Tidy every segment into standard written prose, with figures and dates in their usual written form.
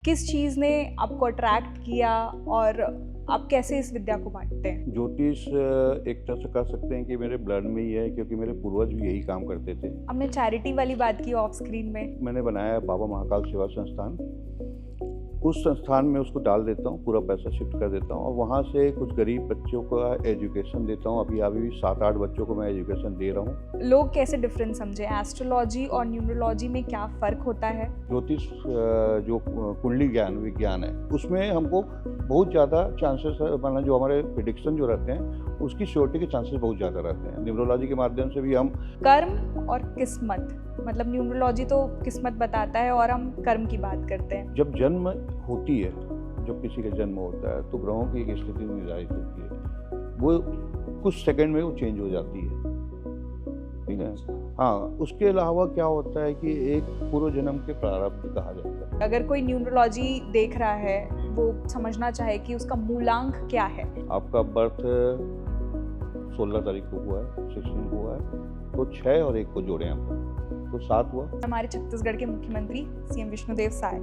किस चीज़ ने आपको अट्रैक्ट किया और आप कैसे इस विद्या को बाँटते हैं? ज्योतिष एक तरह से कह सकते हैं कि मेरे ब्लड में ही है, क्योंकि मेरे पूर्वज भी यही काम करते थे। आपने चैरिटी वाली बात की ऑफ स्क्रीन में। मैंने बनाया है बाबा महाकाल सेवा संस्थान। उस संस्थान में उसको डाल देता हूँ, पूरा पैसा शिफ्ट कर देता हूँ और वहाँ से कुछ गरीब बच्चों का एजुकेशन देता हूँ। अभी भी 7-8 बच्चों को मैं एजुकेशन दे रहा हूँ। लोग कैसे डिफरेंस समझें? एस्ट्रोलॉजी और न्यूमरोलॉजी में क्या फ़र्क होता है? ज्योतिष जो कुंडली ज्ञान विज्ञान है, उसमें हमको बहुत ज़्यादा चांसेस मतलब जो हमारे प्रिडिक्शन जो रहते हैं, उसकी श्योरिटी के चांसेस बहुत ज़्यादा रहते हैं। न्यूमरोलॉजी के माध्यम से भी हम कर्म और किस्मत, मतलब न्यूमरोलॉजी तो किस्मत बताता है और हम कर्म की बात करते हैं। जब जन्म होती है, जब किसी का जन्म होता है तो ग्रहों की एक स्थिति निर्धारित होती है, वो कुछ सेकंड में वो चेंज हो जाती है, ठीक है। हाँ, उसके अलावा क्या होता है कि एक पूर्व जन्म के प्रारब्ध कहा जाता है। अगर कोई न्यूमरोलॉजी देख रहा है, वो समझना चाहे कि उसका मूलांक क्या है? आपका बर्थ 16 तारीख को हुआ है, 16 को हुआ है, तो 6 और 1 को जोड़ें आप, तो 7 हुआ। हमारे छत्तीसगढ़ के मुख्यमंत्री सीएम विष्णुदेव साय,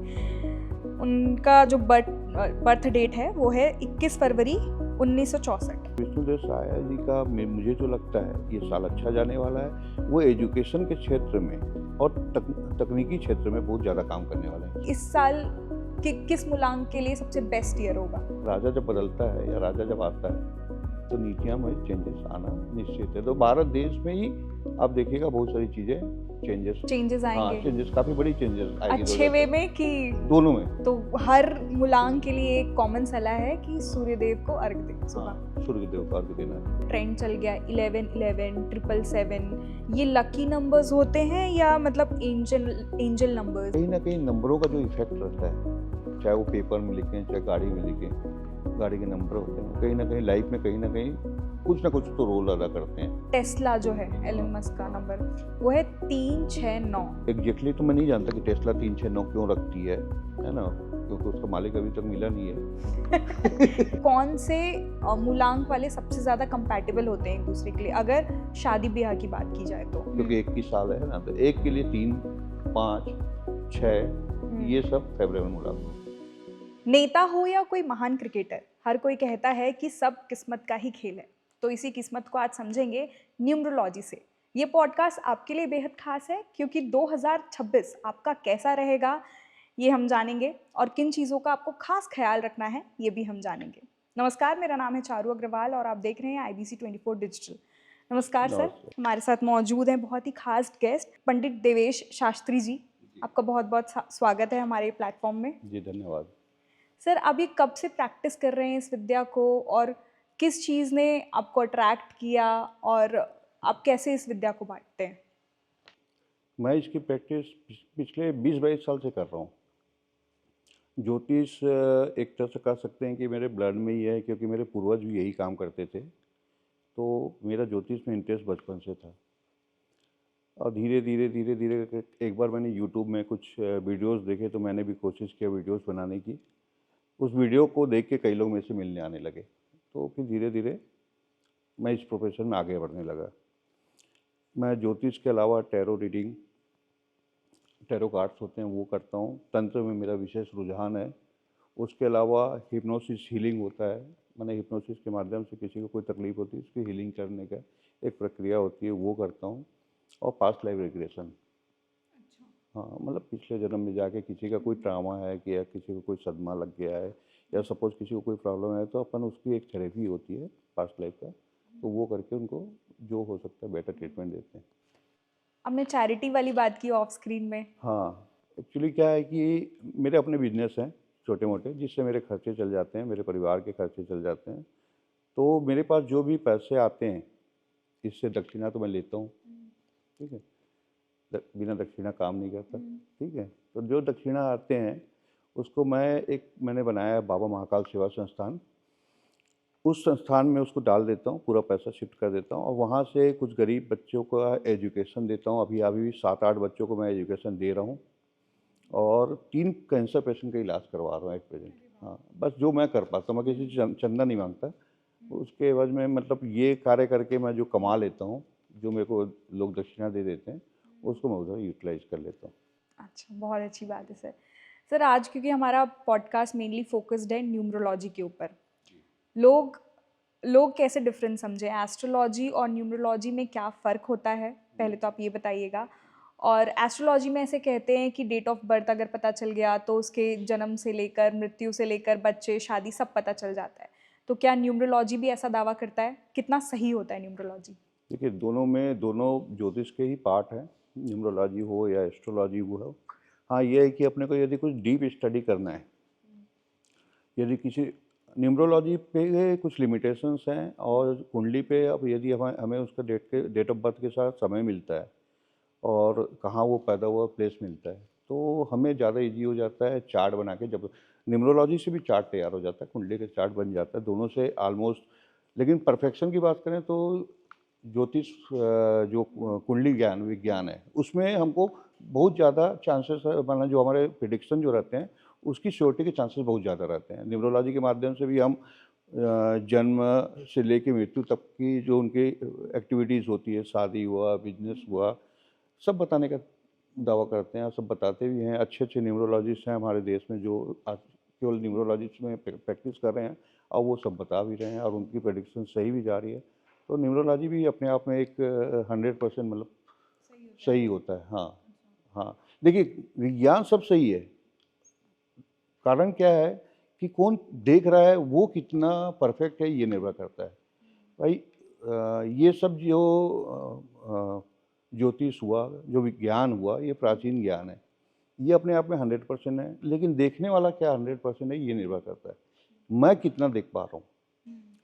उनका जो बर्थ डेट है वो है 21 फरवरी 1964। विष्णुदेव साय जी का मुझे जो लगता है ये साल अच्छा जाने वाला है। वो एजुकेशन के क्षेत्र में और तकनीकी क्षेत्र में बहुत ज़्यादा काम करने वाले हैं। इस साल किस मूलांक के लिए सबसे बेस्ट ईयर होगा? राजा जब बदलता है या राजा जब आता है तो नीतियाँ में चेंजेस आना निश्चित है। तो भारत देश में ही आप देखिएगा बहुत सारी चीज़ें चेंजेस हाँ, आएंगे चेंजेस काफ़ी बड़ी चेंजेस आएगी अच्छे वे में कि दोनों में। तो हर मूलांक के लिए एक कॉमन सलाह है कि सूर्यदेव को अर्घ दें सुबह। हाँ, सूर्यदेव को अर्घ देना है। ट्रेंड चल गया 11 11 777, ये लकी नंबर्स होते हैं या मतलब एंजल नंबर्स? कहीं ना कहीं नंबरों का जो इफेक्ट रहता है, चाहे वो पेपर में लिखें चाहे गाड़ी में लिखें, गाड़ी के नंबर होते हैं, कहीं ना कहीं लाइफ में कहीं ना कहीं कुछ ना कुछ तो रोल अदा करते हैं। टेस्ला जो है एलन मस्क का नंबर, वो है 369। एग्जैक्टली तो मैं नहीं जानता कि टेस्ला 369 क्यों रखती है ना, क्योंकि उसका मालिक अभी तक मिला नहीं है। कौन से मूलांक वाले सबसे ज्यादा कंपैटिबल होते हैं एक दूसरे के लिए, अगर शादी ब्याह की बात की जाए तो? क्योंकि 21 साल है ना, तो एक के लिए 3, 5, 6 ये सब फेवरेबल मूलांक है। नेता हो या कोई महान क्रिकेटर, हर कोई कहता है कि सब किस्मत का ही खेल है। तो इसी किस्मत को आज समझेंगे न्यूमरोलॉजी से। ये पॉडकास्ट आपके लिए बेहद खास है क्योंकि 2026 आपका कैसा रहेगा ये हम जानेंगे और किन चीज़ों का आपको खास ख्याल रखना है ये भी हम जानेंगे। नमस्कार, मेरा नाम है चारू अग्रवाल और आप देख रहे हैं IBC 24 डिजिटल। नमस्कार सर। नमस्ते। हमारे साथ मौजूद हैं बहुत ही खास गेस्ट पंडित देवेश शास्त्री जी। आपका बहुत बहुत स्वागत है हमारे प्लेटफॉर्म में। जी धन्यवाद। सर, आप ये कब से प्रैक्टिस कर रहे हैं इस विद्या को और किस चीज़ ने आपको अट्रैक्ट किया और आप कैसे इस विद्या को बांटते हैं? मैं इसकी प्रैक्टिस पिछले 20-22 साल से कर रहा हूँ। ज्योतिष एक तरह से कह सकते हैं कि मेरे ब्लड में ही है, क्योंकि मेरे पूर्वज भी यही काम करते थे। तो मेरा ज्योतिष में इंटरेस्ट बचपन से था और धीरे धीरे एक बार मैंने यूट्यूब में कुछ वीडियोस देखे, तो मैंने भी कोशिश किया वीडियोस बनाने की। उस वीडियो को देख के कई लोग मेरे से मिलने आने लगे, तो फिर धीरे धीरे मैं इस प्रोफेशन में आगे बढ़ने लगा। मैं ज्योतिष के अलावा टैरो रीडिंग, टैरो कार्ड्स होते हैं वो करता हूँ। तंत्र में मेरा विशेष रुझान है। उसके अलावा हिप्नोसिस हीलिंग होता है, मैंने हिप्नोसिस के माध्यम से किसी को कोई तकलीफ होती है उसकी हीलिंग करने का एक प्रक्रिया होती है, वो करता हूँ। और पास्ट लाइफ रिग्रेशन, हाँ मतलब पिछले जन्म में जाके किसी का कोई ट्रामा है कि या किसी को कोई सदमा लग गया है या सपोज किसी को कोई प्रॉब्लम है, तो अपन उसकी एक थेरेपी होती है पास्ट लाइफ का, तो वो करके उनको जो हो सकता है बेटर ट्रीटमेंट देते हैं। आपने चैरिटी वाली बात की ऑफ स्क्रीन में। हाँ, एक्चुअली क्या है कि मेरे अपने बिजनेस हैं छोटे मोटे, जिससे मेरे खर्चे चल जाते हैं, मेरे परिवार के खर्चे चल जाते हैं। तो मेरे पास जो भी पैसे आते हैं इससे दक्षिणा तो मैं लेता हूँ, ठीक है। बिना दक्षिणा काम नहीं करता, ठीक है। तो जो दक्षिणा आते हैं उसको मैंने बनाया है बाबा महाकाल सेवा संस्थान। उस संस्थान में उसको डाल देता हूँ, पूरा पैसा शिफ्ट कर देता हूँ और वहाँ से कुछ गरीब बच्चों का एजुकेशन देता हूँ। अभी भी 7-8 बच्चों को मैं एजुकेशन दे रहा हूँ और 3 कैंसर पेशेंट का इलाज करवा रहा हूँ एट प्रेजेंट। हाँ, बस जो मैं कर पाता हूँ, मैं किसी से चंदा नहीं मांगता। उसके एवज में मतलब ये कार्य करके मैं जो कमा लेता हूँ, जो मेरे को लोग दक्षिणा दे देते हैं, उसको मैं उधर यूटिलाइज कर लेता हूँ। अच्छा, बहुत अच्छी बात है सर। सर आज क्योंकि हमारा पॉडकास्ट मेनली फोकस्ड है न्यूमरोलॉजी के ऊपर, लोग लोग कैसे डिफरेंस समझे, एस्ट्रोलॉजी और न्यूमरोलॉजी में क्या फ़र्क होता है, पहले तो आप ये बताइएगा। और एस्ट्रोलॉजी में ऐसे कहते हैं कि डेट ऑफ बर्थ अगर पता चल गया तो उसके जन्म से लेकर मृत्यु से लेकर बच्चे शादी सब पता चल जाता है। तो क्या न्यूमरोलॉजी भी ऐसा दावा करता है? कितना सही होता है न्यूमरोलॉजी? देखिए, दोनों ज्योतिष के ही पार्ट हैं, न्यूमरोलॉजी हो या एस्ट्रोलॉजी हो। हाँ, ये है कि अपने को यदि कुछ डीप स्टडी करना है, यदि किसी न्यूमरोलॉजी पे कुछ लिमिटेशंस हैं, और कुंडली पे अब यदि हमें हमें उसका डेट ऑफ बर्थ के साथ समय मिलता है और कहाँ वो पैदा हुआ प्लेस मिलता है, तो हमें ज़्यादा इजी हो जाता है चार्ट बना के। जब न्यूमरोलॉजी से भी चार्ट तैयार हो जाता है, कुंडली का चार्ट बन जाता है, दोनों से ऑलमोस्ट। लेकिन परफेक्शन की बात करें तो ज्योतिष जो कुंडली ज्ञान विज्ञान है, उसमें हमको बहुत ज़्यादा चांसेस है, मतलब जो हमारे प्रिडिक्शन जो रहते हैं उसकी श्योरिटी के चांसेस बहुत ज़्यादा रहते हैं। न्यूमरोलॉजी के माध्यम से भी हम जन्म से लेकर मृत्यु तक की जो उनकी एक्टिविटीज़ होती है, शादी हुआ, बिजनेस हुआ, सब बताने का दावा करते हैं और सब बताते भी हैं। अच्छे अच्छे न्यूमरोलॉजिस्ट हैं हमारे देश में जो आज केवल न्यूमरोलॉजिस्ट में प्रैक्टिस कर रहे हैं, और वो सब बता भी रहे हैं और उनकी प्रेडिक्शन सही भी जा रही है। तो न्यूमरोलॉजी भी अपने आप में एक 100% मतलब सही होता है। हाँ, हाँ। देखिए, विज्ञान सब सही है, कारण क्या है कि कौन देख रहा है, वो कितना परफेक्ट है, ये निर्भर करता है। भाई ये सब जो ज्योतिष हुआ, जो विज्ञान हुआ, ये प्राचीन ज्ञान है। ये अपने आप में 100% है, लेकिन देखने वाला क्या 100% है, ये निर्भर करता है मैं कितना देख पा रहा हूँ।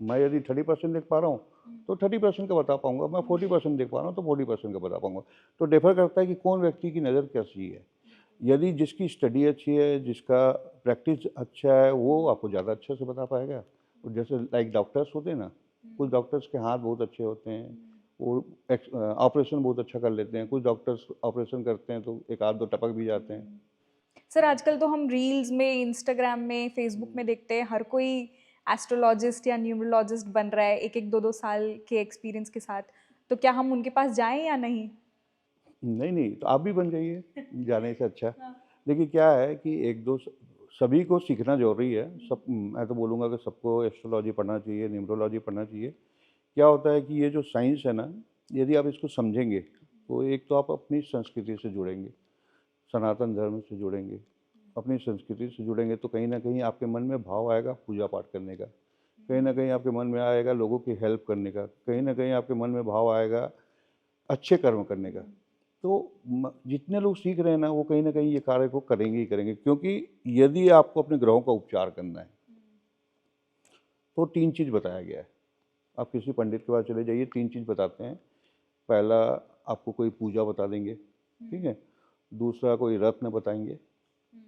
मैं यदि 30% देख पा रहा हूँ तो 30% का बता पाऊंगा, मैं 40% देख पा रहा हूँ तो 40% का बता पाऊंगा। तो डिफर करता है कि कौन व्यक्ति की नज़र कैसी है। यदि जिसकी स्टडी अच्छी है, जिसका प्रैक्टिस अच्छा है, वो आपको ज़्यादा अच्छे से बता पाएगा। और जैसे लाइक डॉक्टर्स होते हैं ना, कुछ डॉक्टर्स के हाथ बहुत अच्छे होते हैं, वो ऑपरेशन बहुत अच्छा कर लेते हैं। कुछ डॉक्टर्स ऑपरेशन करते हैं तो एक आध दो टपक भी जाते हैं। सर आजकल तो हम रील्स में, इंस्टाग्राम में, फेसबुक में देखते हैं हर कोई एस्ट्रोलॉजिस्ट या न्यूमरोलॉजिस्ट बन रहा है एक एक दो दो साल के एक्सपीरियंस के साथ। तो क्या हम उनके पास जाएं या नहीं? नहीं नहीं, तो आप भी बन जाइए जाने से अच्छा। देखिए, क्या है कि एक दो सभी को सीखना जरूरी है। सब, मैं तो बोलूँगा कि सबको एस्ट्रोलॉजी पढ़ना चाहिए, न्यूमरोलॉजी पढ़ना चाहिए। क्या होता है कि ये जो साइंस है ना, यदि आप इसको समझेंगे तो एक तो आप अपनी संस्कृति से जुड़ेंगे, सनातन धर्म से जुड़ेंगे, अपनी संस्कृति से जुड़ेंगे, तो कहीं ना कहीं आपके मन में भाव आएगा पूजा पाठ करने का, कहीं ना कहीं आपके मन में आएगा लोगों की हेल्प करने का, कहीं ना कहीं आपके मन में भाव आएगा अच्छे कर्म करने का। तो जितने लोग सीख रहे हैं ना, वो कहीं ना कहीं ये कार्य को करेंगे ही करेंगे, क्योंकि यदि आपको अपने ग्रहों का उपचार करना है तो 3 चीज़ बताया गया है। आप किसी पंडित के पास चले जाइए, 3 चीज़ बताते हैं। पहला, आपको कोई पूजा बता देंगे, ठीक है। दूसरा, कोई रत्न बताएंगे,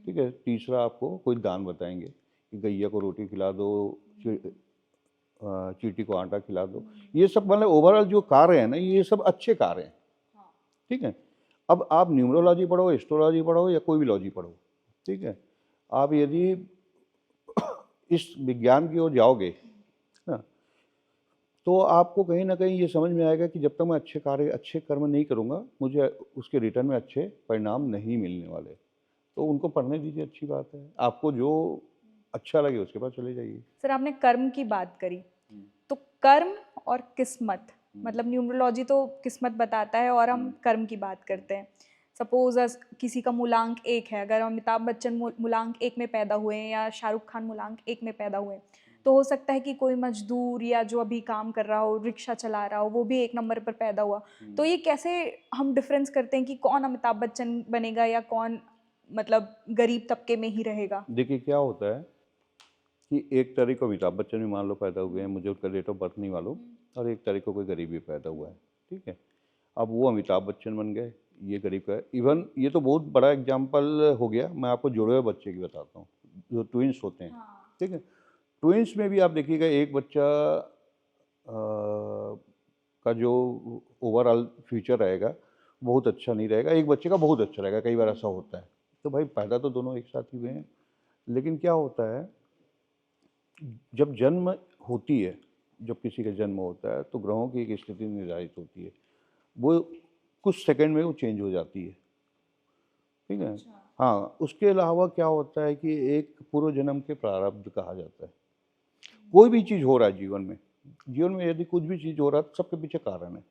ठीक है। तीसरा, आपको कोई दान बताएंगे कि गैया को रोटी खिला दो, चींटी को आटा खिला दो। ये सब मतलब ओवरऑल जो कार्य है ना, ये सब अच्छे कार्य हैं, ठीक है। अब आप न्यूमरोलॉजी पढ़ो, एस्ट्रोलॉजी पढ़ो, या कोई भी लॉजी पढ़ो, ठीक है। आप यदि इस विज्ञान की ओर जाओगे ना, तो आपको कहीं ना कहीं ये समझ में आएगा कि जब तक मैं अच्छे कार्य, अच्छे कर्म नहीं करूँगा, मुझे उसके रिटर्न में अच्छे परिणाम नहीं मिलने वाले। तो उनको पढ़ने दीजिए, अच्छी बात है। आपको जो अच्छा लगे उसके पास चले जाइए। सर आपने कर्म की बात करी, तो कर्म और किस्मत, मतलब न्यूमरोलॉजी तो किस्मत बताता है और हम कर्म की बात करते हैं। सपोज किसी का मूलांक 1 है, अगर अमिताभ बच्चन मूलांक 1 में पैदा हुए हैं या शाहरुख खान मूलांक 1 में पैदा हुए हैं, तो हो सकता है कि कोई मजदूर या जो अभी काम कर रहा हो, रिक्शा चला रहा हो, वो भी 1 नंबर पर पैदा हुआ। तो ये कैसे हम डिफरेंस करते हैं कि कौन अमिताभ बच्चन बनेगा या कौन मतलब गरीब तबके में ही रहेगा? देखिए, क्या होता है कि एक तारीख को अमिताभ बच्चन भी मान लो पैदा हुए हैं, मुझे उसका डेट ऑफ बर्थ नहीं मालूम, और एक तारीख को कोई गरीब भी पैदा हुआ है, ठीक है। अब वो अमिताभ बच्चन बन गए, ये गरीब का है। इवन ये तो बहुत बड़ा एग्जाम्पल हो गया। मैं आपको जुड़े हुए बच्चे की बताता हूँ, जो ट्विंस होते हैं, ठीक है। ट्विंस में भी आप देखिएगा, एक बच्चा का जो ओवरऑल फ्यूचर रहेगा बहुत अच्छा नहीं रहेगा, एक बच्चे का बहुत अच्छा रहेगा, कई बार ऐसा होता है। तो भाई पैदा तो दोनों एक साथ ही हुए हैं, लेकिन क्या होता है, जब जन्म होती है, जब किसी का जन्म होता है तो ग्रहों की एक स्थिति निर्धारित होती है, वो कुछ सेकंड में वो चेंज हो जाती है, ठीक है। हाँ, उसके अलावा क्या होता है कि एक पूर्व जन्म के प्रारब्ध कहा जाता है। कोई भी चीज़ हो रहा है जीवन में यदि कुछ भी चीज़ हो रहा है तो सबके पीछे कारण है।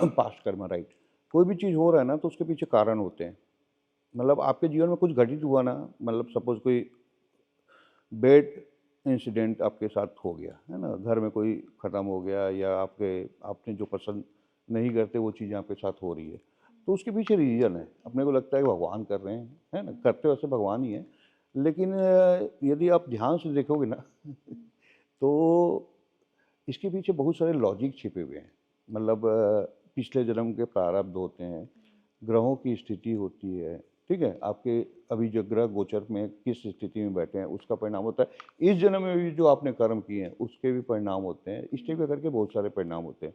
पास्ट कर्म, राइट। कोई भी चीज़ हो रहा है ना तो उसके पीछे कारण होते हैं। मतलब आपके जीवन में कुछ घटित हुआ ना, मतलब सपोज कोई बैड इंसिडेंट आपके साथ हो गया है ना, घर में कोई ख़त्म हो गया या आपने जो पसंद नहीं करते वो चीज़ आपके साथ हो रही है, तो उसके पीछे रीज़न है। अपने को लगता है कि भगवान कर रहे हैं, है ना, करते वैसे भगवान ही है, लेकिन यदि आप ध्यान से देखोगे ना तो इसके पीछे बहुत सारे लॉजिक छिपे हुए हैं। मतलब पिछले जन्म के प्रारब्ध होते हैं, ग्रहों की स्थिति होती है, ठीक है, आपके अभी जो ग्रह गोचर में किस स्थिति में बैठे हैं उसका परिणाम होता है। इस जन्म में भी जो आपने कर्म किए हैं उसके भी परिणाम होते हैं। इस टाइप करके बहुत सारे परिणाम होते हैं।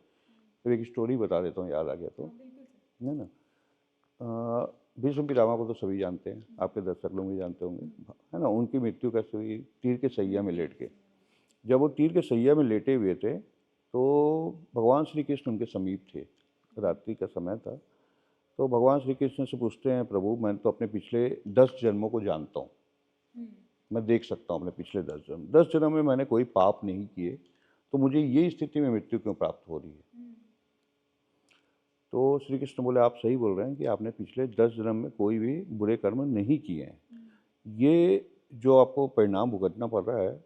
तो एक स्टोरी बता देता हूँ, याद आ गया तो, है ना। भीष्म पितामह को तो सभी जानते हैं, आपके दर्शक लोग भी जानते होंगे, है ना। उनकी मृत्यु कैसे हुई? तीर के सैया में लेट के। जब वो तीर के सैया में लेटे हुए थे तो भगवान श्री कृष्ण उनके समीप थे। रात्रि का समय था। तो भगवान श्री कृष्ण से पूछते हैं, प्रभु मैं तो अपने पिछले 10 जन्मों को जानता हूँ, मैं देख सकता हूँ अपने पिछले 10 जन्म में मैंने कोई पाप नहीं किए, तो मुझे ये स्थिति में मृत्यु क्यों प्राप्त हो रही है? तो श्री कृष्ण बोले, आप सही बोल रहे हैं कि आपने पिछले 10 जन्म में कोई भी बुरे कर्म नहीं किए हैं। ये जो आपको परिणाम भुगतना पड़ रहा है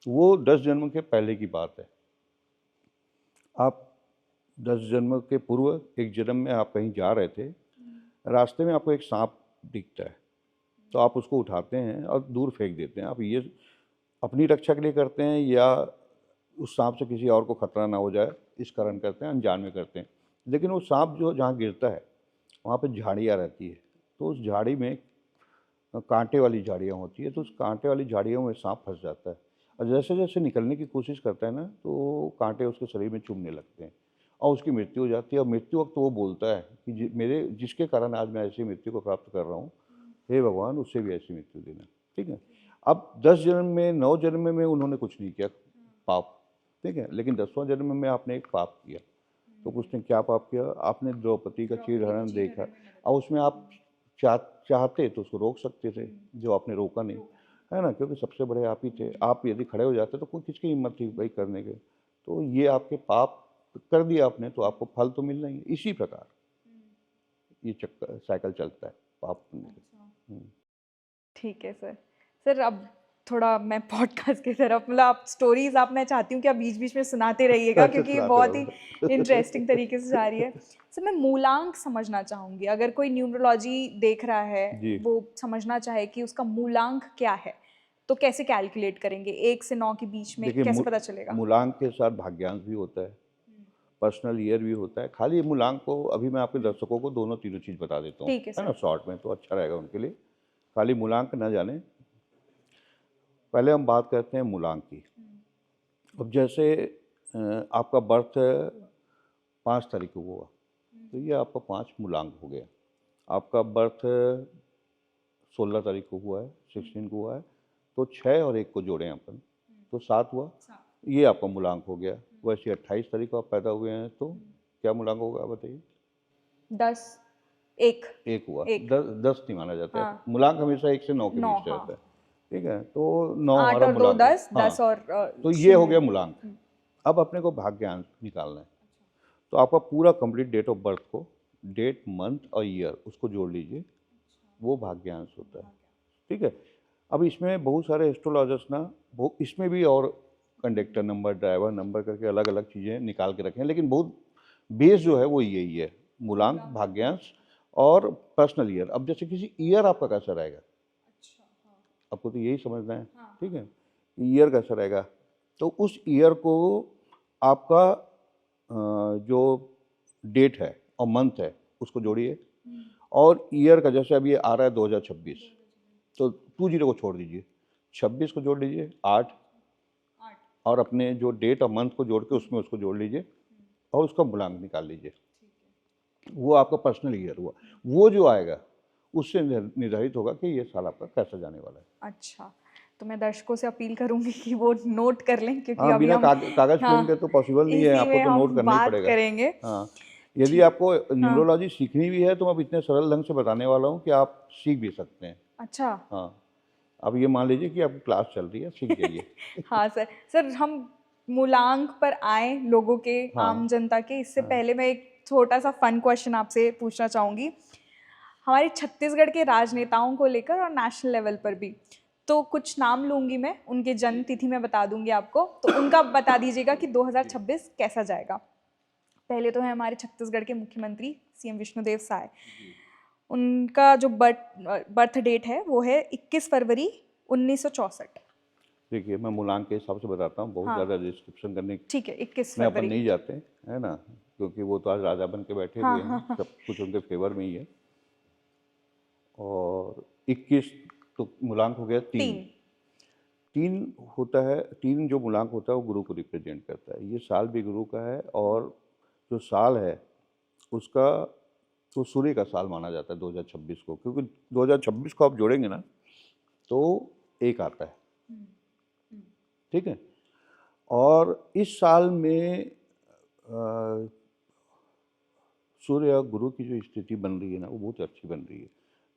वो 10 जन्म के पहले की बात है। आप 10 जन्म के पूर्व एक जन्म में आप कहीं जा रहे थे, रास्ते में आपको एक सांप दिखता है, तो आप उसको उठाते हैं और दूर फेंक देते हैं। आप ये अपनी रक्षा के लिए करते हैं या उस सांप से किसी और को खतरा ना हो जाए इस कारण करते हैं, अनजान में करते हैं। लेकिन वो सांप जो जहाँ गिरता है वहाँ पे झाड़ियाँ रहती है, तो उस झाड़ी में कांटे वाली झाड़ियाँ होती है, तो उस कांटे वाली झाड़ियों में सांप फंस जाता है और जैसे जैसे निकलने की कोशिश करता है ना, तो कांटे उसके शरीर में चुभने लगते हैं और उसकी मृत्यु हो जाती है। और मृत्यु वक्त वो बोलता है कि मेरे जिसके कारण आज मैं ऐसी मृत्यु को प्राप्त कर रहा हूँ, हे भगवान उससे भी ऐसी मृत्यु देना। ठीक है। अब 10 जन्म में 9 जन्म में उन्होंने कुछ नहीं किया पाप, ठीक है, लेकिन 10वां जन्म में आपने एक पाप किया। तो उसने क्या पाप किया? आपने द्रौपदी का चीरहरण देखा और उसमें आप चाहते तो उसको रोक सकते थे, जो आपने रोका नहीं, है ना, क्योंकि सबसे बड़े आप ही थे। आप यदि खड़े हो जाते तो कोई किसकी हिम्मत थी भाई करने के? तो ये आपके पाप कर दिया आपने, तो आपको फल तो मिलना ही है। इसी प्रकार ये चक्कर साइकिल चलता है पाप पुण्य का। ठीक है सर। सर अब थोड़ा मैं पॉडकास्ट की तरफ, मतलब आप स्टोरीज आप, मैं चाहती हूँ कि आप बीच बीच में सुनाते रहिएगा अच्छा, क्योंकि ये सुनाते बहुत ही रहो। इंटरेस्टिंग तरीके से जा रही है। सर मैं मूलांक समझना चाहूँगी, अगर कोई न्यूमरोलॉजी देख रहा है जी। वो समझना चाहे कि उसका मूलांक क्या है, तो कैसे कैलकुलेट करेंगे? 1 से 9 के बीच में देखिए, कैसे पता चलेगा? मूलांक के साथ भाग्यांश भी होता है, पर्सनल ईयर भी होता है। खाली मूलांक को अभी मैं आपके दर्शकों को दोनों तीनों चीज़ बता देता हूँ, ठीक है है ना, सर। शॉर्ट में, तो अच्छा रहेगा उनके लिए। खाली मूलांक ना जाने, पहले हम बात करते हैं मूलांक की। अब जैसे आपका बर्थ 5 तारीख को हुआ, तो ये आपका 5 मूलांक हो गया। आपका बर्थ 16 तारीख को हुआ है, 16 को हुआ है, तो 6 और 1 को जोड़ें अपन, तो 7 हुआ, ये आपका मूलांक हो गया। वैसे 28 तारीख को आप पैदा हुए हैं, तो क्या मूलांक होगा बताइए? 10 1 1 हुआ। 1 10 नहीं माना जाता है, हाँ, मूलांक हमेशा 1 से 9 के 9 बीच हाँ, रहता है, ठीक है, तो 9 8 हमारा और 2 मूलांक है। 10, हाँ, 10 और तो ये हो 0। गया मूलांक। अब अपने को भाग्यांश निकालना है, तो आपका पूरा कंप्लीट डेट ऑफ बर्थ को, डेट, मंथ और ईयर, उसको जोड़ लीजिए, वो भाग्यांश होता है, ठीक है। अब इसमें बहुत सारे एस्ट्रोलॉजर्स ना, वो इसमें भी और कंडक्टर नंबर, ड्राइवर नंबर करके अलग अलग चीज़ें निकाल के रखे हैं, लेकिन बहुत बेस जो है वो यही है, मूलांक, भाग्यांश और पर्सनल ईयर। अब जैसे किसी ईयर आपका कैसा रहेगा, आपको तो यही समझना है, ठीक है, ईयर कैसा रहेगा, तो उस ईयर को आपका जो डेट है और मंथ है उसको जोड़िए, और ईयर का जैसे अभी आ रहा है 2026, तो 20 को छोड़ दीजिए, 26 को जोड़ लीजिए, 8, और अपने जो डेट और मंथ को जोड़ के उसमें उसको जोड़ लीजिए और उसका मूलांक निकाल लीजिए। वो आपका पर्सनल ईयर हुआ। वो जो आएगा उससे निर्धारित होगा कि ये साल आपका कैसा जाने वाला है। अच्छा, तो मैं दर्शकों से अपील करूंगी कि वो नोट कर लें क्योंकि हाँ, अभी बिना हम कागज पेन के हाँ तो पॉसिबल नहीं है, इसी आपको में तो नोट हम करना ही बात पड़ेगा। करेंगे। हाँ, यदि आपको न्यूमरोलॉजी सीखनी भी है तो मैं इतने सरल ढंग से बताने वाला हूँ कि आप सीख भी सकते हैं। अच्छा। हाँ, अब ये मान लीजिए कि आपकी क्लास चल रही है, सीख जाइए। हाँ सर। सर हम मूलांक पर आए लोगों के, आम हाँ जनता के, इससे हाँ पहले मैं एक छोटा सा फन क्वेश्चन आपसे पूछना चाहूँगी हमारे छत्तीसगढ़ के राजनेताओं को लेकर और नेशनल लेवल पर भी। तो कुछ नाम लूँगी मैं, उनके जन्म तिथि मैं बता दूँगी आपको, तो उनका बता दीजिएगा कि 2026 कैसा जाएगा। पहले तो है हमारे छत्तीसगढ़ के मुख्यमंत्री सीएम विष्णुदेव साय। उनका जो बर्थ डेट है वो है 21 फरवरी 1964। देखिए, मैं मूलांक के हिसाब से बताता हूँ, बहुत हाँ ज़्यादा डिस्क्रिप्शन करने ठीक है, 21 में अपन फरवरी। नहीं जाते, है ना, क्योंकि वो तो आज राजा बन के बैठे हाँ हुए हाँ हैं, हाँ। सब कुछ उनके फेवर में ही है। और 21 तो मूलांक हो गया तीन। 3। तीन होता है, तीन जो मूलांक होता है वो गुरु को रिप्रेजेंट करता है। ये साल भी गुरु का है, और जो साल है उसका तो सूर्य का साल माना जाता है 2026 को, क्योंकि 2026 को आप जोड़ेंगे ना तो एक आता है, ठीक है। और इस साल में सूर्य और गुरु की जो स्थिति बन रही है ना वो बहुत अच्छी बन रही है।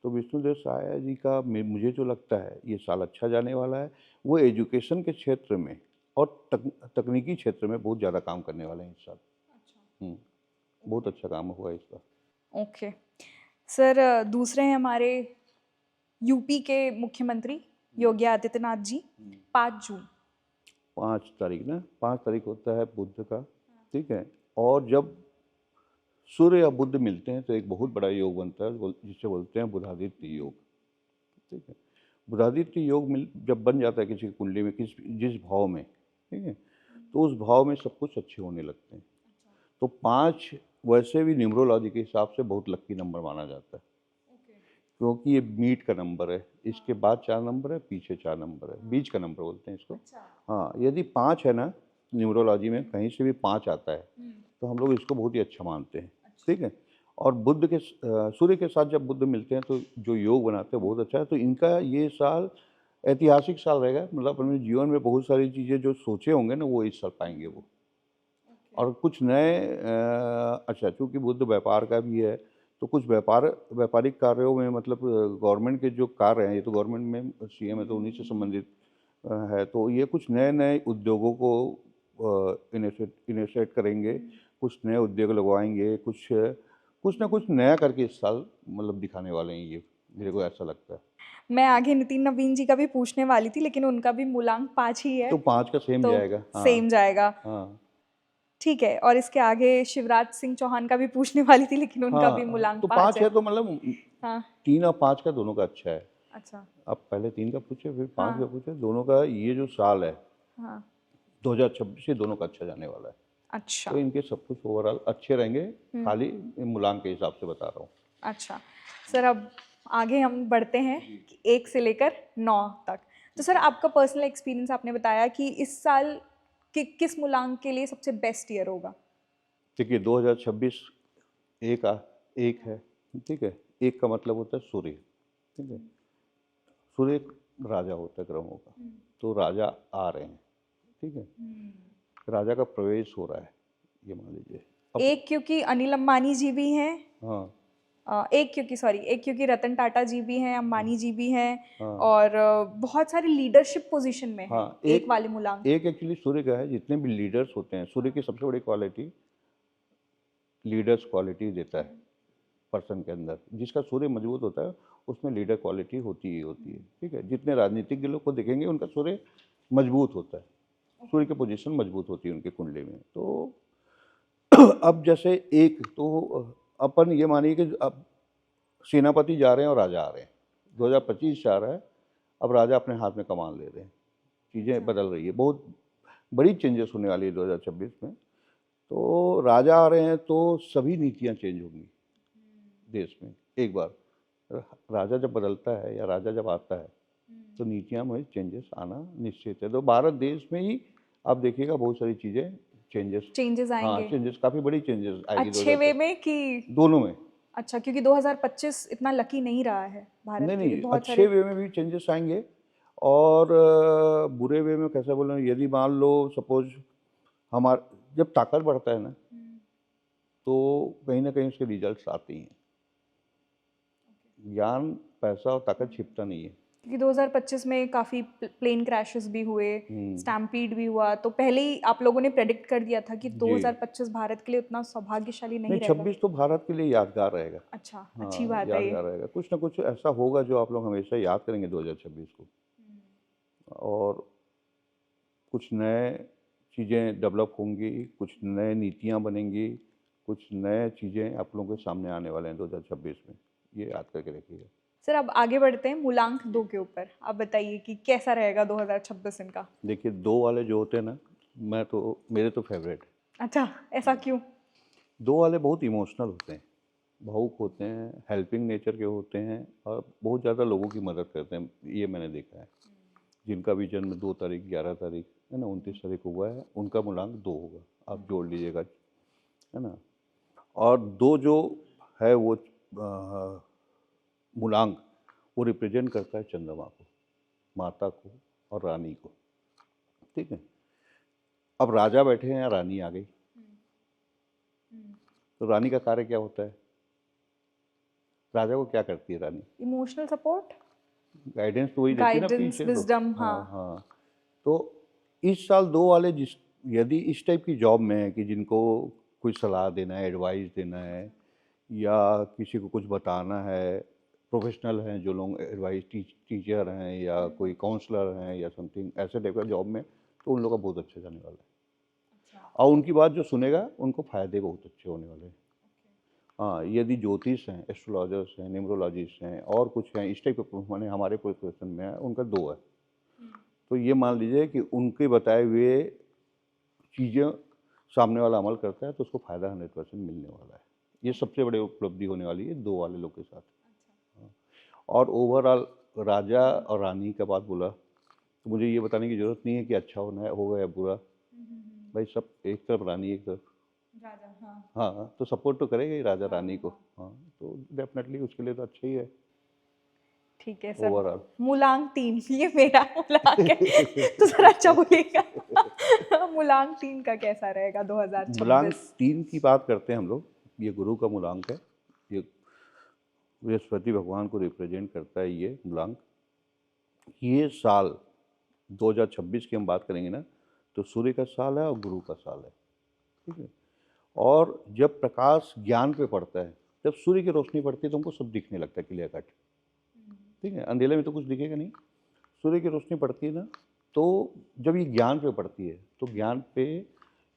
तो विष्णुदेव साय जी का मुझे जो लगता है ये साल अच्छा जाने वाला है। वो एजुकेशन के क्षेत्र में और तकनीकी क्षेत्र में बहुत ज़्यादा काम करने वाले हैं इस साल। बहुत अच्छा काम हुआ इस बार। ओके सर, दूसरे हैं हमारे यूपी के मुख्यमंत्री योगी आदित्यनाथ जी। 5 जून। 5 तारीख ना, 5 तारीख होता है बुध का, ठीक है। और जब सूर्य और बुध मिलते हैं तो एक बहुत बड़ा योग बनता है, जिसे बोलते हैं बुधादित्य योग, ठीक है। बुधादित्य योग जब बन जाता है किसी की कुंडली में, जिस भाव में, ठीक है, तो उस भाव में सब कुछ अच्छे होने लगते हैं। तो 5 वैसे भी न्यूमरोलॉजी के हिसाब से बहुत लक्की नंबर माना जाता है, क्योंकि ये मीट का नंबर है। इसके बाद 4 नंबर है, पीछे 4 नंबर है, बीच का नंबर बोलते हैं इसको। हाँ, यदि 5 है ना न्यूमरोलॉजी में, कहीं से भी 5 आता है तो हम लोग इसको बहुत ही अच्छा मानते हैं, ठीक है। और बुध के सूर्य के साथ जब बुध मिलते हैं तो जो योग बनाते हैं बहुत अच्छा है। तो इनका ये साल ऐतिहासिक साल रहेगा, मतलब अपने जीवन में बहुत सारी चीज़ें जो सोचे होंगे ना वो इस साल पाएंगे वो। और कुछ नए अच्छा, चूँकि बुध व्यापार का भी है तो कुछ व्यापारिक कार्यों में, मतलब गवर्नमेंट के जो कार्य हैं, ये तो गवर्नमेंट में सीएम है तो उन्हीं से संबंधित है। तो ये कुछ नए नए उद्योगों को इनिशिएट करेंगे, कुछ नए उद्योग लगवाएंगे, कुछ ना कुछ नया करके इस साल मतलब दिखाने वाले हैं ये, मेरे को ऐसा लगता है। मैं आगे नितिन नवीन जी का भी पूछने वाली थी, लेकिन उनका भी मूलांक 5 ही है, तो 5 का सेम तो जाएगा। हाँ सेम जाएगा। हाँ ठीक है, और इसके आगे शिवराज सिंह चौहान का भी पूछने वाली थी, लेकिन उनका भी हाँ, मूलांक तो 5 5 है। है तो मतलब हाँ 3 और 5 का दोनों का अच्छा है। अच्छा। आप पहले 3 का पूछे फिर 5 का हाँ पूछे, दोनों का ये जो साल है हाँ 2026 ये दोनों का अच्छा जाने वाला है। अच्छा। तो इनके सब कुछ ओवरऑल अच्छे रहेंगे, खाली मूलांक के हिसाब से बता रहा हूँ। अच्छा सर, अब आगे हम बढ़ते हैं कि 1 से लेकर 9 तक। तो सर आपका पर्सनल एक्सपीरियंस, आपने बताया कि इस साल किस मूलांक के लिए सबसे बेस्ट ईयर होगा। देखिए 2026 एक है, ठीक है। एक का मतलब होता है सूर्य, ठीक है। सूर्य एक राजा होता है ग्रहों का, तो राजा आ रहे हैं, ठीक है। राजा का प्रवेश हो रहा है, ये मान लीजिए। अब एक क्योंकि अनिल अंबानी जी भी हैं, हाँ एक क्योंकि रतन टाटा जी भी हैं, अंबानी जी भी हैं, हाँ और बहुत सारे लीडरशिप पोजीशन में हैं हाँ, एक वाले मूलांक। एक एक्चुअली सूर्य का है। जितने भी लीडर्स होते हैं, सूर्य की सबसे बड़ी क्वालिटी लीडर्स क्वालिटी देता है पर्सन के अंदर। जिसका सूर्य मजबूत होता है उसमें लीडर क्वालिटी होती ही होती है, ठीक है। जितने राजनीतिक लोग को देखेंगे उनका सूर्य मजबूत होता है, सूर्य की पोजीशन मजबूत होती है उनके कुंडली में। तो अब जैसे एक तो अपन ये मानिए कि अब सेनापति जा रहे हैं और राजा आ रहे हैं, 2025 जा रहा है, अब राजा अपने हाथ में कमान ले रहे हैं, चीज़ें बदल रही है, बहुत बड़ी चेंजेस होने वाली है 2026 में। तो राजा आ रहे हैं तो सभी नीतियाँ चेंज होंगी देश में। एक बार राजा जब बदलता है या राजा जब आता है तो नीतियाँ में चेंजेस आना निश्चित है। तो भारत देश में ही आप देखिएगा बहुत सारी चीज़ें चेंजेस हाँ, आएंगे चेंजेस काफ़ी बड़ी चेंजेस आएगी अच्छे वे 2026 में कि। दोनों में। अच्छा, क्योंकि 2025 इतना लकी नहीं रहा है भारत नहीं के लिए, नहीं, बहुत अच्छे सारे। वे में भी चेंजेस आएंगे, और बुरे वे में कैसे बोलें, यदि मान लो सपोज हमारा जब ताकत बढ़ता है ना तो कहीं ना कहीं उसके रिजल्ट्स आते ही हैं। ज्ञान, पैसा और ताकत छिपता नहीं है। क्योंकि 2025 में काफ़ी प्लेन क्रैशेस भी हुए, हम्म, स्टैम्पीड भी हुआ, तो पहले ही आप लोगों ने प्रेडिक्ट कर दिया था कि जी। 2025 भारत के लिए उतना सौभाग्यशाली नहीं, नहीं रहेगा। 26 तो भारत के लिए यादगार रहेगा। अच्छा, अच्छी हाँ, बात है ये। यादगार रहेगा। कुछ ना कुछ ऐसा होगा जो आप लोग हमेशा याद करेंगे 2026 को। और कुछ नए चीज़ें डेवलप होंगी, कुछ नए नीतियाँ बनेंगी, कुछ नए चीज़ें आप लोगों के सामने आने वाले हैं 2026 में। ये याद करके रखिएगा। सर अब आगे बढ़ते हैं मूलांक 2 के ऊपर। आप बताइए कि कैसा रहेगा 2026 इनका। देखिए, 2 वाले जो होते हैं ना, मेरे तो फेवरेट है। अच्छा, ऐसा क्यों? 2 वाले बहुत इमोशनल होते हैं, भावुक होते हैं, हेल्पिंग नेचर के होते हैं और बहुत ज़्यादा लोगों की मदद करते हैं। ये मैंने देखा है। जिनका भी जन्म 2 तारीख, 11 तारीख है ना, 29 तारीख को हुआ है, उनका मूलांक 2 होगा। आप जोड़ लीजिएगा, है ना। और 2 जो है वो मूलांक, वो रिप्रेजेंट करता है चंद्रमा को, माता को और रानी को। ठीक है। अब राजा बैठे हैं, रानी आ गई, तो रानी का कार्य क्या होता है? राजा को क्या करती है रानी? इमोशनल सपोर्ट, गाइडेंस तो वही देती है ना अपनी गाइडेंस, टीचर को। विजडम, हाँ। हाँ हाँ। तो इस साल 2 वाले जिस यदि इस टाइप की जॉब में है कि जिनको कोई सलाह देना है, एडवाइस देना है या किसी को कुछ बताना है, प्रोफेशनल हैं जो लोग, एडवाइस टीचर हैं या कोई काउंसलर हैं या समथिंग ऐसे टाइप का जॉब में, तो उन लोगों का बहुत अच्छा जाने वाला है। और उनकी बात जो सुनेगा उनको फ़ायदे बहुत अच्छे होने वाले हैं। हाँ, यदि ज्योतिष हैं, एस्ट्रोलॉजर्स हैं, न्यूमरोलॉजिस्ट हैं और कुछ हैं इस टाइप के, माने हमारे प्रोफेशन में है, उनका 2 है। तो ये मान लीजिए कि उनके बताए हुए चीज़ें सामने वाला अमल करता है तो उसको फ़ायदा 100% मिलने वाला है। ये सबसे बड़ी उपलब्धि होने वाली है 2 वाले लोग के साथ। हाँ। और ओवरऑल राजा और रानी का बात बोला, तो मुझे ये बताने की ज़रूरत नहीं है कि अच्छा होगा या बुरा। भाई सब एक तरफ रानी, एक तरफ राजा, हाँ। हाँ, तो सपोर्ट तो करेगा ही राजा रानी को। हाँ, तो डेफिनेटली उसके लिए तो अच्छा ही है ठीक है सर। ओवरऑल। मूलांक 3 ये मेरा मूलांक है तो सर अच्छा बोलिएगा। मूलांक 3 का कैसा रहेगा मूलांक 2026? 3 की बात करते हैं हम लोग। ये गुरु का मूलांक है। ये बृहस्पति भगवान को रिप्रेजेंट करता है ये मूलांक। ये साल 2026 की हम बात करेंगे ना, तो सूर्य का साल है और गुरु का साल है। ठीक है। और जब प्रकाश ज्ञान पे पड़ता है, जब सूर्य की रोशनी पड़ती है तो हमको सब दिखने लगता है क्लियर कट। ठीक है, अंधेरे में तो कुछ दिखेगा नहीं। सूर्य की रोशनी पड़ती है ना, तो जब ये ज्ञान पे पड़ती है तो ज्ञान पे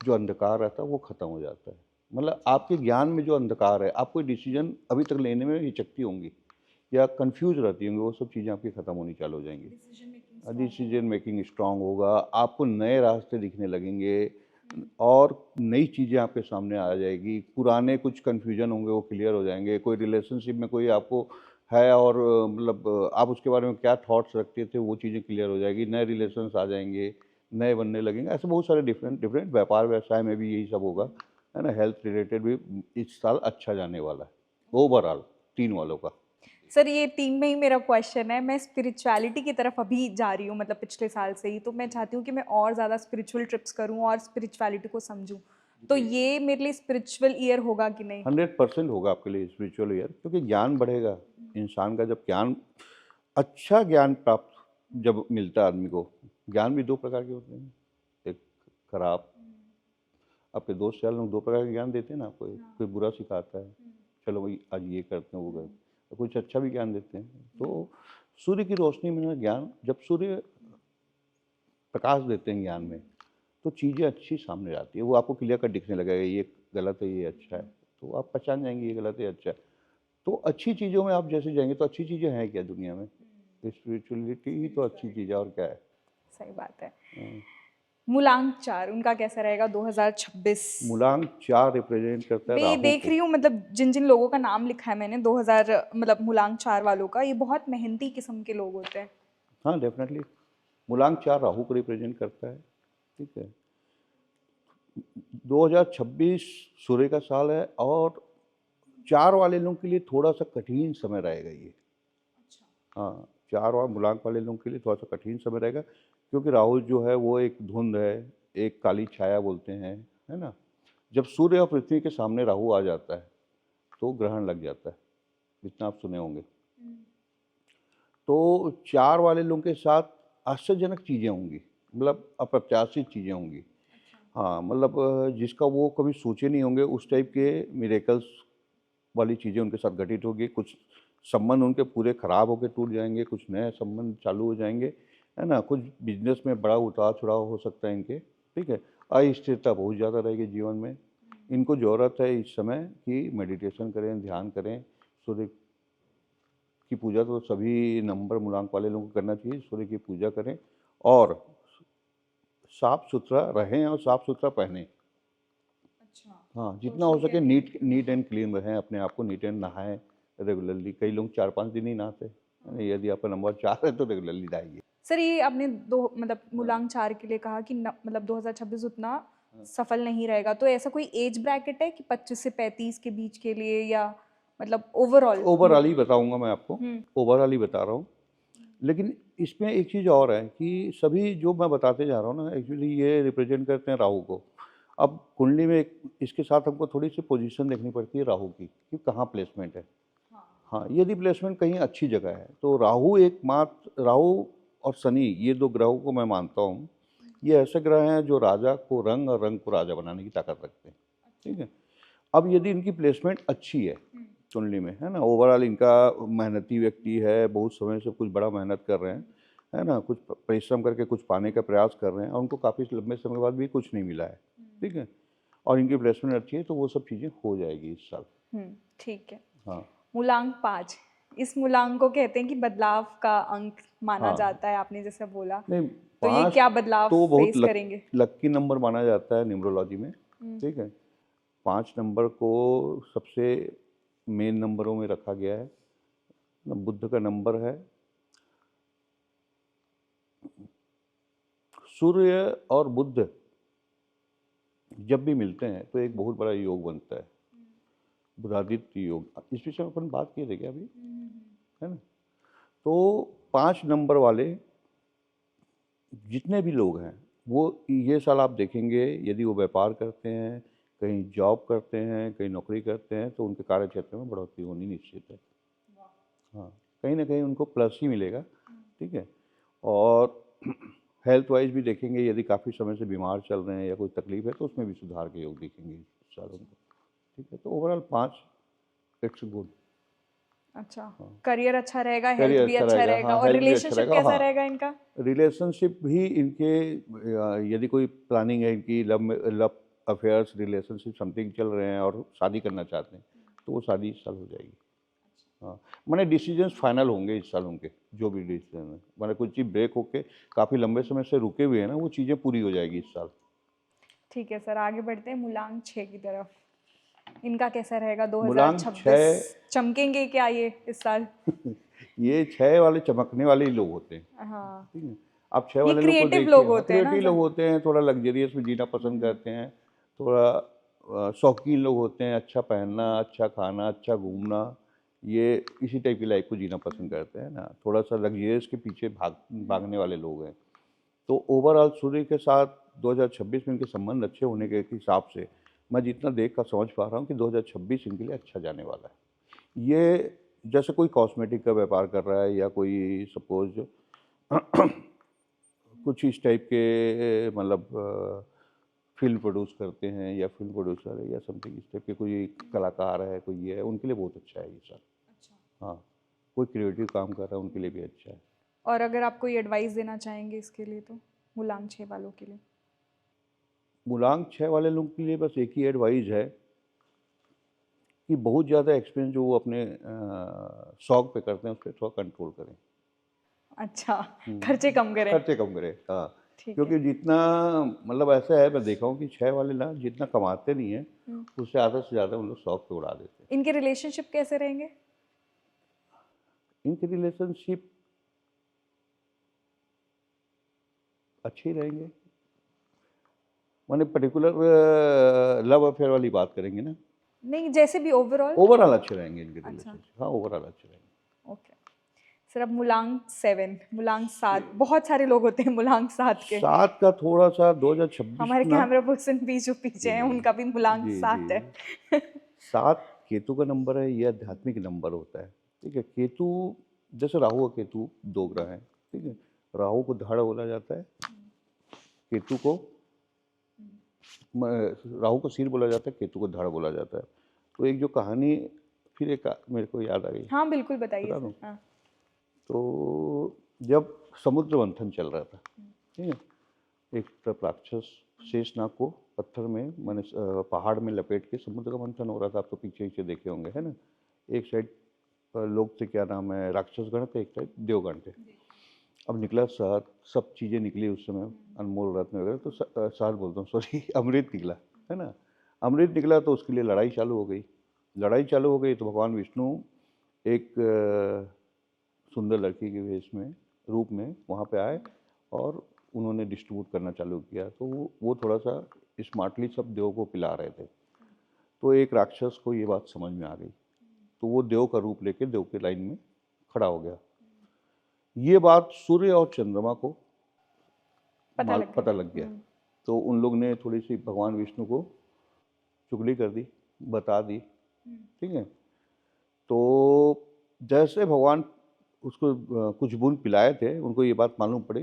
जो अंधकार रहता है वो खत्म हो जाता है। मतलब आपके ज्ञान में जो अंधकार है, आप कोई डिसीजन अभी तक लेने में हिचकती होंगी या कंफ्यूज रहती होंगी, वो सब चीज़ें आपकी खत्म होनी चालू हो जाएंगी। डिसीजन मेकिंग स्ट्रांग होगा, आपको नए रास्ते दिखने लगेंगे और नई चीज़ें आपके सामने आ जाएगी। पुराने कुछ कन्फ्यूजन होंगे वो क्लियर हो जाएंगे। कोई रिलेशनशिप में कोई आपको है और मतलब आप उसके बारे में क्या थॉट्स रखते थे वो चीज़ें क्लियर हो जाएगी। नए रिलेशंस आ जाएंगे, नए बनने लगेंगे। ऐसे बहुत सारे डिफरेंट डिफरेंट व्यापार व्यवसाय में भी यही सब होगा, है ना। हेल्थ रिलेटेड भी इस साल अच्छा जाने वाला है ओवरऑल 3 वालों का। सर ये 3 में ही मेरा क्वेश्चन है। मैं स्पिरिचुअलिटी की तरफ अभी जा रही हूँ, मतलब पिछले साल से ही, तो मैं चाहती हूँ कि मैं और ज़्यादा स्पिरिचुअल ट्रिप्स करूँ और स्पिरिचुअलिटी को समझूँ। तो ये मेरे लिए स्पिरिचुअल ईयर होगा कि नहीं? 100% होगा आपके लिए स्पिरिचुअल ईयर, क्योंकि ज्ञान बढ़ेगा। इंसान का जब ज्ञान, अच्छा ज्ञान प्राप्त जब मिलता है आदमी को, ज्ञान भी 2 प्रकार के होते हैं। एक खराब, आपके दोस्त यार लोग 2 प्रकार के ज्ञान देते हैं ना आपको। कोई बुरा सिखाता है, चलो भाई आज ये करते हैं वो करते हैं, और कुछ अच्छा भी ज्ञान देते हैं। तो सूर्य की रोशनी में ना ज्ञान, जब सूर्य प्रकाश देते हैं ज्ञान में, तो चीज़ें अच्छी सामने आती है। वो आपको क्लियर कट दिखने लगेगा, ये गलत है ये अच्छा है, तो आप पहचान जाएंगे ये गलत है अच्छा है। तो अच्छी चीज़ों में आप जैसे जाएंगे, तो अच्छी चीज़ें हैं क्या दुनिया में? स्पिरिचुअलिटी ही तो अच्छी चीज़ है, और क्या है। सही बात है। हाँ। मूलांक 4 उनका कैसा रहेगा 2026? मूलांक 4 रिप्रेजेंट करता है मैं राहु देख को। रही हूँ, मतलब जिन जिन लोगों का नाम लिखा है मैंने 2000, मतलब मूलांक 4 वालों का, ये बहुत मेहनती किस्म के लोग होते हैं। हाँ, डेफिनेटली। मूलांक 4 राहु को रिप्रेजेंट करता है। ठीक है। 2026 सूर्य का साल है और 4 वाले लोगों के लिए थोड़ा सा कठिन समय रहेगा ये। हाँ, 4 और मूलांक वाले लोगों के लिए थोड़ा सा कठिन समय रहेगा, क्योंकि राहु जो है वो एक धुंध है, एक काली छाया बोलते हैं, है ना। जब सूर्य और पृथ्वी के सामने राहु आ जाता है तो ग्रहण लग जाता है, जितना आप सुने होंगे। तो 4 वाले लोगों के साथ आश्चर्यजनक चीज़ें होंगी, मतलब अप्रत्याशित चीज़ें होंगी। हाँ, मतलब जिसका वो कभी सोचे नहीं होंगे, उस टाइप के मिरेकल्स वाली चीज़ें उनके साथ घटित होगी। कुछ संबंध उनके पूरे खराब होकर टूट जाएंगे, कुछ नए संबंध चालू हो जाएंगे, है ना। कुछ बिजनेस में बड़ा उतार चढ़ाव हो सकता है इनके, ठीक है। अस्थिरता बहुत ज़्यादा रहेगी जीवन में। इनको ज़रूरत है इस समय कि मेडिटेशन करें, ध्यान करें। सूर्य की पूजा तो सभी नंबर मूलांक वाले लोगों को करना चाहिए। सूर्य की पूजा करें और साफ सुथरा रहें और साफ सुथरा पहने। अच्छा। हाँ, जितना हो सके नीट एंड क्लीन रहें, अपने आप को नीट एंड नहाएं रेगुलरली। कई लोग 4-5 दिन ही नहाते हैं। यदि आपका नंबर 4 है तो रेगुलरली नहाइए। सर ये आपने दो मतलब मूलांक 4 के लिए कहा कि मतलब 2026 उतना सफल नहीं रहेगा, तो ऐसा कोई एज ब्रैकेट है कि 25 से 35 के बीच के लिए, या मतलब ओवरऑल? ओवरऑल ही बताऊंगा मैं आपको, ओवरऑल ही बता रहा हूँ। लेकिन इसमें एक चीज़ और है कि सभी जो मैं बताते जा रहा हूँ ना, एक्चुअली ये रिप्रेजेंट करते हैं राहु को। अब कुंडली में इसके साथ हमको थोड़ी सी पोजीशन देखनी पड़ती है राहु की, कि कहाँ प्लेसमेंट है। हाँ, यदि प्लेसमेंट कहीं अच्छी जगह है तो राहु और शनि, ये 2 ग्रहों को मैं मानता हूँ, ये ऐसे ग्रह हैं जो राजा को रंग और रंग को राजा बनाने की ताकत रखते हैं, ठीक है। अब यदि इनकी प्लेसमेंट अच्छी है कुंडली में, है ना, ओवरऑल इनका मेहनती व्यक्ति है, बहुत समय से कुछ बड़ा मेहनत कर रहे हैं, है ना, कुछ परिश्रम करके कुछ पाने का प्रयास कर रहे हैं और उनको काफ़ी लंबे समय के बाद भी कुछ नहीं मिला है, ठीक है, और इनकी प्लेसमेंट अच्छी है, तो वो सब चीज़ें हो जाएगी इस साल। ठीक है। हाँ, मूलांक 5, इस मूलांक को कहते हैं कि बदलाव का अंक माना हाँ। जाता है, आपने जैसे बोला। नहीं, तो ये 5 क्या बदलाव तो बहुत फेस करेंगे? लक्की नंबर माना जाता है न्यूमरोलॉजी में, ठीक है। 5 नंबर को सबसे मेन नंबरों में रखा गया है। बुध का नंबर है। सूर्य और बुध जब भी मिलते हैं तो एक बहुत बड़ा योग बनता है, बुधादित्य योग। इस विषय में अपन बात किए थे क्या अभी, है ना। तो 5 नंबर वाले जितने भी लोग हैं, वो ये साल आप देखेंगे, यदि वो व्यापार करते हैं, कहीं जॉब करते हैं, कहीं नौकरी करते हैं, तो उनके कार्य क्षेत्र में बढ़ोतरी होनी निश्चित है। हाँ, कहीं ना कहीं उनको प्लस ही मिलेगा, ठीक है। और हेल्थ वाइज भी देखेंगे, यदि काफ़ी समय से बीमार चल रहे हैं या कोई तकलीफ है तो उसमें भी सुधार के योग दिखेंगे इस साल उनको, ठीक है। तो ओवरऑल 5 इट्स गुड। अच्छा, करियर अच्छा रहेगा, हेल्थ करियर भी अच्छा अच्छा रहेगा, रहेगा, हाँ, और हेल्थ भी अच्छा रिलेशनशिप रहेगा, कैसा हाँ। रहेगा इनका? रिलेशनशिप भी इनके, यदि कोई प्लानिंग है इनकी, लव अफेयर्स, रिलेशनशिप समथिंग चल रहे हैं और शादी करना चाहते हैं, तो वो शादी इस साल हो जाएगी। हाँ, मैंने डिसीजंस फाइनल होंगे इस साल उनके, जो भी डिसीजन है, मैंने कुछ चीज़ ब्रेक होके काफ़ी लंबे समय से रुके हुए हैं ना, वो चीज़ें पूरी हो जाएगी इस साल। ठीक है सर, आगे बढ़ते हैं मूलांक 6 की तरफ। इनका कैसा रहेगा मूलांक 2026? चमकेंगे क्या ये इस साल? ये 6 वाले चमकने वाले ही लोग होते हैं, हाँ, ठीक है। आप 6 ये वाले लोग को क्रिएटिव देखिए, लोग हाँ, होते हैं ना क्रिएटिव लोग सर? होते हैं, थोड़ा लग्जरियस में जीना पसंद करते हैं, थोड़ा शौकीन लोग होते हैं, अच्छा पहनना, अच्छा खाना, अच्छा घूमना, ये इसी टाइप की लाइफ को जीना पसंद करते हैं ना, थोड़ा सा लग्जरियस के पीछे भागने वाले लोग हैं। तो ओवरऑल सूर्य के साथ 2026 में इनके संबंध अच्छे होने के हिसाब से मैं जितना देख कर समझ पा रहा हूँ कि 2026 इनके लिए अच्छा जाने वाला है। ये जैसे कोई कॉस्मेटिक का व्यापार कर रहा है या कोई सपोज कुछ इस टाइप के, मतलब फिल्म प्रोड्यूस करते हैं या फिल्म प्रोड्यूसर है या समथिंग इस टाइप के, कोई कलाकार है, कोई ये है, उनके लिए बहुत अच्छा है ये सर। हाँ, कोई क्रिएटिव काम कर रहा है उनके लिए भी अच्छा है। और अगर आप कोई एडवाइस देना चाहेंगे इसके लिए, तो मूलांक 6 वालों के लिए? मूलांक 6 वाले लोगों के लिए बस एक ही एडवाइस है कि बहुत ज़्यादा एक्सपेंस जो वो अपने शौक पे करते हैं उस पर थोड़ा कंट्रोल करें। अच्छा, खर्चे कम करें। खर्चे कम करें, हाँ। ठीक है। क्योंकि जितना, मतलब ऐसा है, मैं देखा हूँ कि 6 वाले ना जितना कमाते नहीं हैं, उससे आधा से ज़्यादा उन लोग शौक पे उड़ा देते हैं। इनके रिलेशनशिप कैसे रहेंगे? इनके रिलेशनशिप अच्छे ही रहेंगे, माने पर्टिकुलर लव अफेयर वाली बात करेंगे ना, नहीं, जैसे भी ओवरऑल। ओवरऑल अच्छे रहेंगे इनके अच्छा। रिलेशनशिप, हाँ, ओवरऑल अच्छे रहेंगे। ओके सर अब मूलांक 7, मूलांक 7, बहुत सारे लोग होते हैं मूलांक 7 के। 7 का थोड़ा सा 2026 हमारे ना। कैमरा पर्सन भी जो पीछे हैं जी उनका भी मूलांक जी 7 है। जी। 7 केतु का नंबर है, ये आध्यात्मिक नंबर होता है। ठीक है, केतु जैसे राहु और केतु दो ग्रह हैं। ठीक है, राहु को धड़ बोला जाता है, केतु को राहु को सिर बोला जाता है, केतु को धड़ बोला जाता है। तो एक जो कहानी फिर एक मेरे को याद आ गई, हाँ बिल्कुल बताइए बता सर। दूं? हाँ। तो जब समुद्र मंथन चल रहा था, ठीक है, एक तरफ राक्षस शेषनाग को पत्थर में मैंने पहाड़ में लपेट के समुद्र का मंथन हो रहा था। आप तो पीछे पीछे देखे होंगे, है ना। एक साइड लोग थे, क्या नाम है, राक्षस गण थे, एक साइड देवगण थे। अब निकला शहद, सब चीज़ें निकली उस समय, अनमोल रत्न वगैरह, तो शहद बोलता हूँ, सॉरी, अमृत निकला, है ना। अमृत निकला तो उसके लिए लड़ाई चालू हो गई। लड़ाई चालू हो गई तो भगवान विष्णु एक सुंदर लड़की के वेश में, रूप में वहाँ पे आए और उन्होंने डिस्ट्रीब्यूट करना चालू किया। तो वो थोड़ा सा स्मार्टली सब देव को पिला रहे थे। तो एक राक्षस को ये बात समझ में आ गई, तो वो देव का रूप लेके देव के लाइन में खड़ा हो गया। ये बात सूर्य और चंद्रमा को पता लग गया। तो उन लोग ने थोड़ी सी भगवान विष्णु को चुगली कर दी, बता दी। ठीक है, तो जैसे भगवान उसको कुछ बूंद पिलाए थे, उनको ये बात मालूम पड़ी,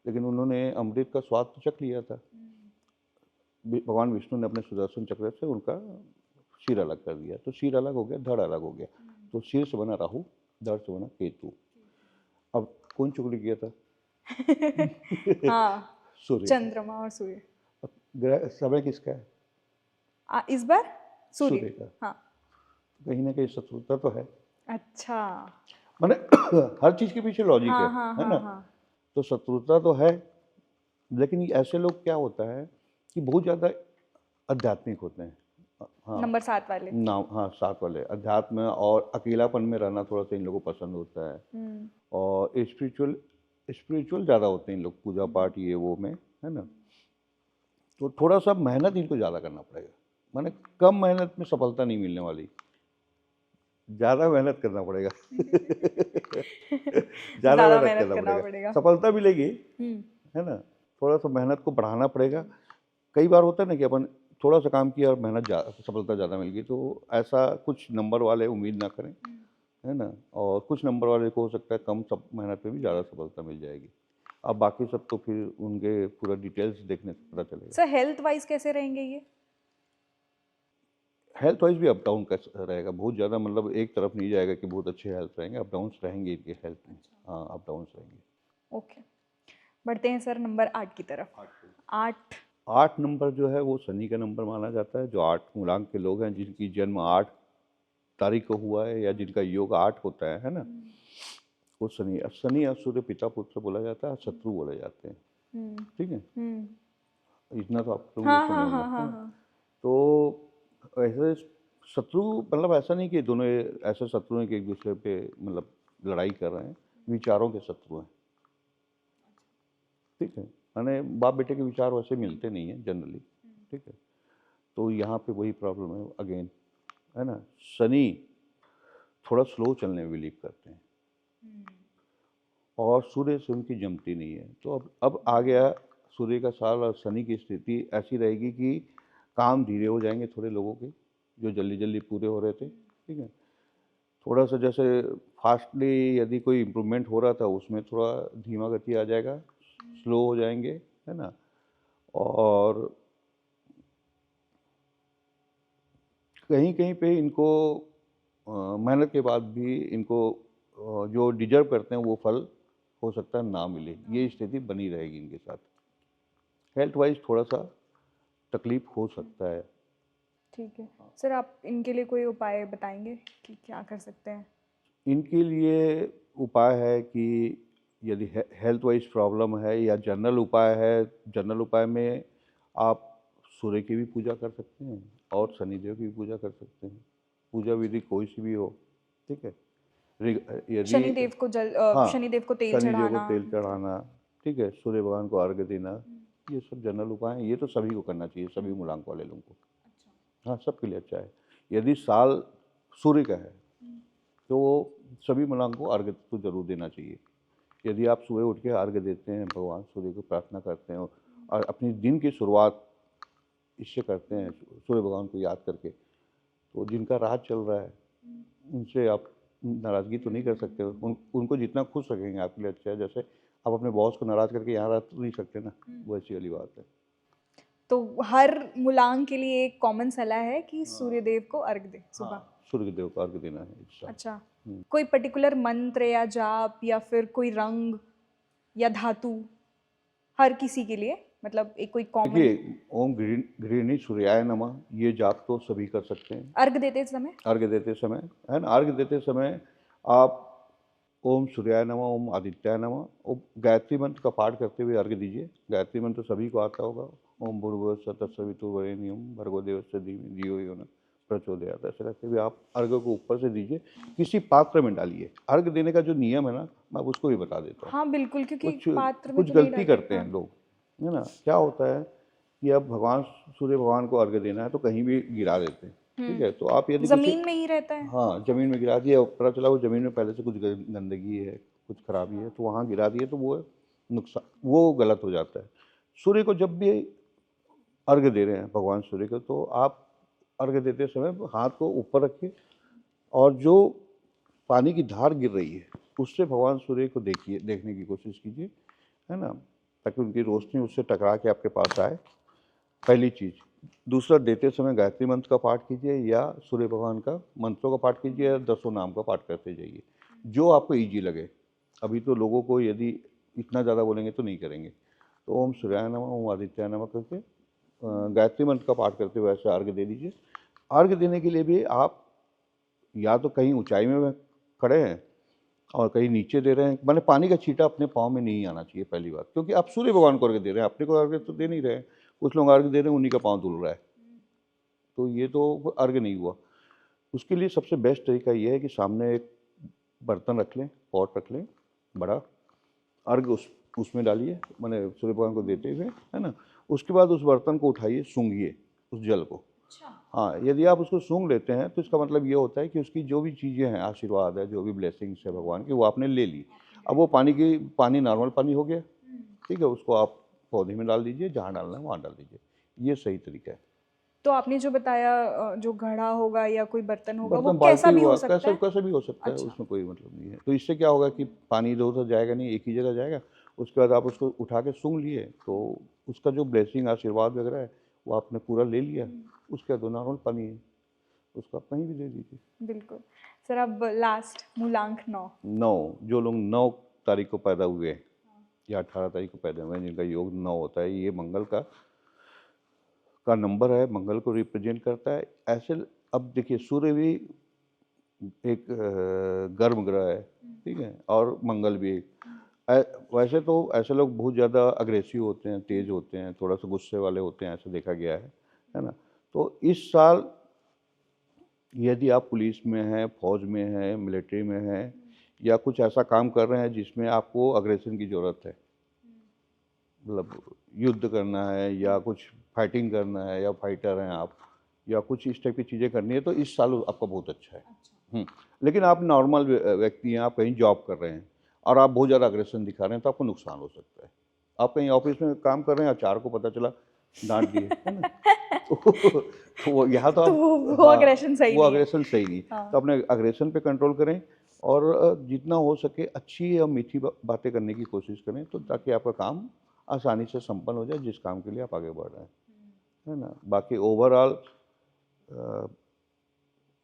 लेकिन उन्होंने अमृत का स्वाद तो चख लिया था। भगवान विष्णु ने अपने सुदर्शन चक्र से उनका सिर अलग कर दिया, तो सिर अलग हो गया, धड़ अलग हो गया। तो सिर से बना राहु, धड़ से बना केतु। अब कौन चुगली किया था? हाँ, सूर्य। चंद्रमा और सूर्य। अब ग्रह समय किसका है? इस बार सूर्य। सूर्य का। हाँ। कहीं ना कहीं शत्रुता तो है, अच्छा। माने हर चीज के पीछे लॉजिक हाँ हाँ है हाँ ना। हाँ। तो शत्रुता तो है, लेकिन ऐसे लोग क्या होता है कि बहुत ज़्यादा आध्यात्मिक होते हैं। हाँ, नंबर 7 वाले। नाम, हाँ, 7 वाले अध्यात्म और अकेलापन में रहना थोड़ा सा इन लोगों को पसंद होता है। और स्पिरिचुअल स्पिरिचुअल ज़्यादा होते हैं इन लोग, पूजा पाठ ये वो में, है ना। तो थोड़ा सा मेहनत इनको ज़्यादा करना पड़ेगा, माने कम मेहनत में सफलता नहीं मिलने वाली, ज़्यादा मेहनत करना पड़ेगा। ज़्यादा ज़्यादा मेहनत मेहनत करना करना पड़ेगा, पड़ेगा। सफलता मिलेगी, हम्म। है ना। थोड़ा सा मेहनत को बढ़ाना पड़ेगा। कई बार होता है ना कि अपन थोड़ा सा काम किया और सफलता ज़्यादा मिल गई, तो ऐसा कुछ नंबर वाले उम्मीद ना करें, है ना। और कुछ नंबर वाले को हो सकता है कम सब मेहनत में भी ज़्यादा सफलता मिल जाएगी। अब बाकी सब तो फिर उनके पूरा डिटेल्स देखने से पता चलेगा। सर हेल्थ वाइज कैसे रहेंगे ये? हेल्थ वाइज भी अप डाउन कैसा रहेगा, बहुत ज़्यादा मतलब एक तरफ नहीं जाएगा कि बहुत अच्छे हेल्थ रहेंगे, अप डाउन्स रहेंगे इनके हेल्थ में। हाँ, अप डाउन्स रहेंगे। ओके, बढ़ते हैं सर नंबर 8 की तरफ। 8। 8 नंबर जो है वो शनि का नंबर माना जाता है। जो 8 मूलांक के लोग हैं, जिनकी जन्म 8 तारीख को हुआ है या जिनका योग 8 होता है ना, वो शनि और सूर्य पिता पुत्र बोला जाता है, शत्रु बोले जाते हैं। ठीक है, इतना तो आप लोगों ने हाँ सुने हाँ होंगे, हाँ है हाँ ना। हाँ। तो ऐसे शत्रु मतलब ऐसा नहीं कि दोनों ऐसे शत्रु हैं कि एक दूसरे पे मतलब लड़ाई कर रहे हैं, विचारों के शत्रु हैं। ठीक है, माने बाप बेटे के विचार वैसे मिलते नहीं हैं जनरली। ठीक है, तो यहाँ पे वही प्रॉब्लम है अगेन, है ना। शनि थोड़ा स्लो चलने में बिलीव करते हैं और सूर्य से उनकी जमती नहीं है। तो अब आ गया सूर्य का साल और शनि की स्थिति ऐसी रहेगी कि काम धीरे हो जाएंगे थोड़े लोगों के, जो जल्दी जल्दी पूरे हो रहे थे। ठीक है, थोड़ा सा जैसे फास्टली यदि कोई इम्प्रूवमेंट हो रहा था उसमें थोड़ा धीमा गति आ जाएगा, स्लो हो जाएंगे, है ना। और कहीं कहीं पे इनको मेहनत के बाद भी इनको जो डिजर्व करते हैं वो फल हो सकता है ना मिले, ये स्थिति बनी रहेगी इनके साथ। हेल्थ वाइज थोड़ा सा तकलीफ हो सकता है। ठीक है सर, आप इनके लिए कोई उपाय बताएंगे कि क्या कर सकते हैं? इनके लिए उपाय है कि यदि हेल्थ वाइज प्रॉब्लम है या जनरल उपाय है, जनरल उपाय में आप सूर्य की भी पूजा कर सकते हैं और शनिदेव की भी पूजा कर सकते हैं। पूजा विधि कोई सी भी हो, ठीक है। यदि, हाँ, शनिदेव को तेल शनिदेव को चढ़ाना। तेल चढ़ाना, ठीक है, सूर्य भगवान को अर्घ्य देना, ये सब जनरल उपाय हैं। ये तो सभी को करना चाहिए, सभी मूलांक वाले लोगों को। हाँ, सबके लिए अच्छा है। यदि साल सूर्य का है तो सभी मलांग को अर्घ्य तो जरूर देना चाहिए। यदि आप सुबह उठ के अर्घ्य देते हैं, भगवान सूर्य को प्रार्थना करते हैं और अपनी दिन की शुरुआत इससे करते हैं, सूर्य भगवान को याद करके, तो जिनका राज चल रहा है उनसे आप नाराज़गी तो नहीं कर सकते। उनको जितना खुश रखेंगे आपके लिए अच्छा है। जैसे आप अपने बॉस को नाराज़ करके यहाँ रह तो नहीं सकते ना, वो ऐसी वाली बात है। तो हर मुलांग के लिए एक कॉमन सलाह है कि सूर्यदेव को अर्घ दे सुबह। सूर्य देव को अर्घ्य देना है इस साल। अच्छा, कोई पर्टिकुलर मंत्र या जाप या फिर कोई रंग या धातु हर किसी के लिए, मतलब एक कोई कॉमन देखिए, ओम गृहिणी सूर्याय नमः, ये जाप तो सभी कर सकते हैं अर्घ देते समय? अर्घ्य देते समय, है ना। अर्घ्य देते समय आप ओम सूर्याय नमः, ओम आदित्याय नमः, ओम गायत्री मंत्र का पाठ करते हुए अर्घ्य दीजिए। गायत्री मंत्र सभी को आता होगा, ओम भूर्भुवस्सुः तत्सवितुर्वरेण्यं भर्गो देवस्य धीमहि धियो यो नः प्रचोदयात्। ऐसे करते हुए आप अर्घ्य को ऊपर से दीजिए, किसी पात्र में डालिए। अर्घ्य देने का जो नियम है ना, मैं उसको भी बता देता हूँ। हाँ बिल्कुल, क्योंकि कुछ पात्र में कुछ तो नहीं गलती डालते। करते हैं लोग, है ना। क्या होता है कि अब भगवान सूर्य भगवान को अर्घ्य देना है तो कहीं भी गिरा देते हैं, ठीक है। तो आप यदि जमीन में ही रहता है। हाँ, जमीन में गिरा दिया, पता चला वो जमीन में पहले से कुछ गंदगी है, कुछ खराबी है, तो वहाँ गिरा दिए तो वो नुकसान, वो गलत हो जाता है। सूर्य को जब भी अर्घ्य दे रहे हैं भगवान सूर्य को, तो आप अर्घ्य देते समय हाथ को ऊपर रखिए और जो पानी की धार गिर रही है उससे भगवान सूर्य को देखने की कोशिश कीजिए, है ना, ताकि उनकी रोशनी उससे टकरा के आपके पास आए, पहली चीज़। दूसरा, देते समय गायत्री मंत्र का पाठ कीजिए या सूर्य भगवान का मंत्रों का पाठ कीजिए या 10 नाम का पाठ करते जाइए, जो आपको ईजी लगे। अभी तो लोगों को यदि इतना ज़्यादा बोलेंगे तो नहीं करेंगे, तो ओम सूर्याय नमः, ओम आदित्याय नमः करके गायत्री मंत्र का पाठ करते हुए ऐसे अर्घ्य दे दीजिए। अर्घ्य देने के लिए भी आप या तो कहीं ऊंचाई में खड़े हैं और कहीं नीचे दे रहे हैं, माने पानी का छींटा अपने पाँव में नहीं आना चाहिए, पहली बात, क्योंकि आप सूर्य भगवान को अर्घ्य दे रहे हैं, अपने को अर्घ्य तो दे नहीं रहे हैं। कुछ लोग अर्घ्य दे रहे हैं, उन्हीं का पाँव धुल रहा है, तो ये तो अर्घ्य नहीं हुआ। उसके लिए सबसे बेस्ट तरीका ये है कि सामने एक बर्तन रख लें, पॉट रख लें बड़ा, अर्घ्य उसमें डालिए, माने सूर्य भगवान को देते हुए, है ना। उसके बाद उस बर्तन को उठाइए, सूंघिए उस जल को। हाँ, यदि आप उसको सूंघ लेते हैं तो इसका मतलब ये होता है कि उसकी जो भी चीज़ें हैं, आशीर्वाद है, जो भी ब्लेसिंग्स है भगवान की, वो आपने ले ली। अब वो पानी नॉर्मल पानी हो गया, ठीक है। उसको आप पौधे में डाल दीजिए, जहाँ डालना है वहाँ डाल दीजिए, ये सही तरीका है। तो आपने जो बताया जो घड़ा होगा या कोई बर्तन होगा, वो बर्तन कैसा बाल्टी भी हुआ, हो सकता है? कैसे भी हो सकता है, अच्छा। उसमें कोई मतलब नहीं है। तो इससे क्या होगा कि पानी इधर उधर जाएगा नहीं, एक ही जगह जाएगा। उसके बाद आप उसको उठा के सूंघ लिए तो उसका जो ब्लेसिंग आशीर्वाद वगैरह है वो आपने पूरा ले लिया। उसके बाद नॉर्मल पानी है, उसको आप कहीं भी दे दीजिए। बिल्कुल सर। अब लास्ट मूलांक 9, जो लोग 9 तारीख को पैदा हुए हैं या 18 तारीख को पैदा हुए हैं, जिनका योग 9 होता है, ये मंगल का नंबर है, मंगल को रिप्रेजेंट करता है। ऐसे अब देखिए, सूर्य भी एक गर्म ग्रह है, ठीक है, और मंगल भी वैसे तो ऐसे लोग बहुत ज़्यादा अग्रेसिव होते हैं, तेज़ होते हैं, थोड़ा सा गुस्से वाले होते हैं, ऐसा देखा गया है ना। तो इस साल यदि आप पुलिस में हैं, फौज में हैं, मिलिट्री में हैं या कुछ ऐसा काम कर रहे हैं जिसमें आपको अग्रेशन की ज़रूरत है, मतलब युद्ध करना है या कुछ फाइटिंग करना है या फाइटर हैं आप या कुछ इस टाइप की चीज़ें करनी है, तो इस साल आपका बहुत अच्छा है। लेकिन आप नॉर्मल व्यक्ति हैं, आप कहीं जॉब कर रहे हैं और आप बहुत ज़्यादा अग्रेशन दिखा रहे हैं, तो आपको नुकसान हो सकता है। आप कहीं ऑफिस में काम कर रहे हैं, अचार को पता चला डांट दिए, है ना, तो वो यहाँ तो आप वो अग्रेशन सही वो नहीं है। अग्रेशन सही नहीं। तो अपने अग्रेशन पे कंट्रोल करें और जितना हो सके अच्छी और मीठी बातें करने की कोशिश करें, तो ताकि आपका काम आसानी से संपन्न हो जाए, जिस काम के लिए आप आगे बढ़ रहे हैं, है ना। बाकी ओवरऑल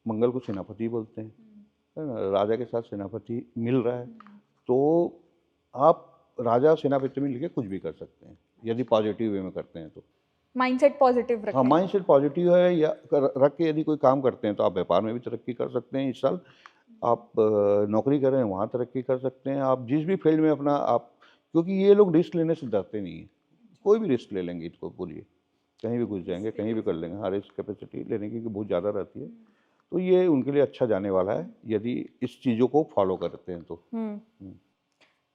मंगल को सेनापति बोलते हैं, है ना, राजा के साथ सेनापति मिल रहा है, तो आप राजा सेनापति में लेके कुछ भी कर सकते हैं यदि पॉजिटिव वे में करते हैं तो। माइंडसेट पॉजिटिव रखें। हाँ, माइंडसेट पॉजिटिव है या रख के यदि कोई काम करते हैं तो आप व्यापार में भी तरक्की कर सकते हैं इस साल। आप नौकरी कर रहे हैं वहाँ तरक्की कर सकते हैं, आप जिस भी फील्ड में अपना आप, क्योंकि ये लोग रिस्क लेने से डरते नहीं हैं, कोई भी रिस्क ले लेंगे, इसको बोलिए, कहीं भी घुस जाएंगे, कहीं भी कर लेंगे। हाँ, रिस्क कैपेसिटी लेने की बहुत ज़्यादा रहती है, तो ये उनके लिए अच्छा जाने वाला है यदि इस चीज़ों को फॉलो करते हैं तो।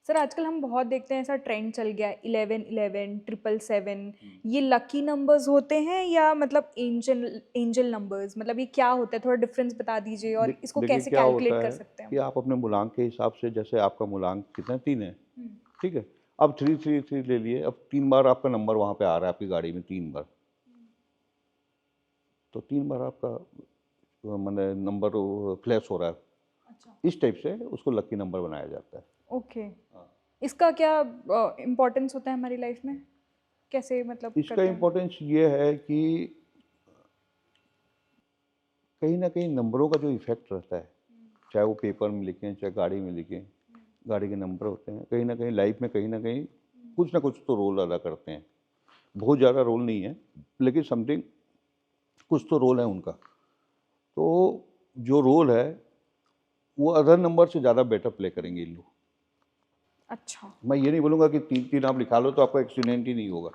सर आजकल हम बहुत देखते हैं, ऐसा ट्रेंड चल गया है 1111 777, ये लकी नंबर्स होते हैं या मतलब एंजल एंजल नंबर्स, मतलब ये क्या होता है, थोड़ा डिफरेंस बता दीजिए और इसको देखिए कैसे क्या होता कैलकुलेट कर है सकते हैं कि हम। आप अपने मूलांक के हिसाब से, जैसे आपका मूलांक कितना 3 है, हम्म, ठीक है, अब 333 ले लिए, अब 3 बार आपका नंबर वहाँ पे आ रहा है आपकी गाड़ी में, 3 बार, तो 3 बार आपका मैंने नंबर फ्लैश हो रहा है, अच्छा, इस टाइप से उसको लकी नंबर बनाया जाता है। ओके। हाँ। इसका क्या इम्पोर्टेंस होता है हमारी लाइफ में, कैसे मतलब इसका करते हैं। इम्पोर्टेंस ये है कि कहीं ना कहीं नंबरों का जो इफेक्ट रहता है, चाहे वो पेपर में लिखें चाहे गाड़ी में लिखें, गाड़ी के नंबर होते हैं, कहीं ना कहीं लाइफ में कहीं ना कुछ तो रोल अदा करते हैं। बहुत ज़्यादा रोल नहीं है, लेकिन समथिंग कुछ तो रोल है उनका। तो जो रोल है वो अदर नंबर से ज़्यादा बेटर प्ले करेंगे ये लोग। अच्छा। मैं ये नहीं बोलूँगा कि 3-3 आप लिखा लो तो आपका एक्सीडेंट ही नहीं होगा,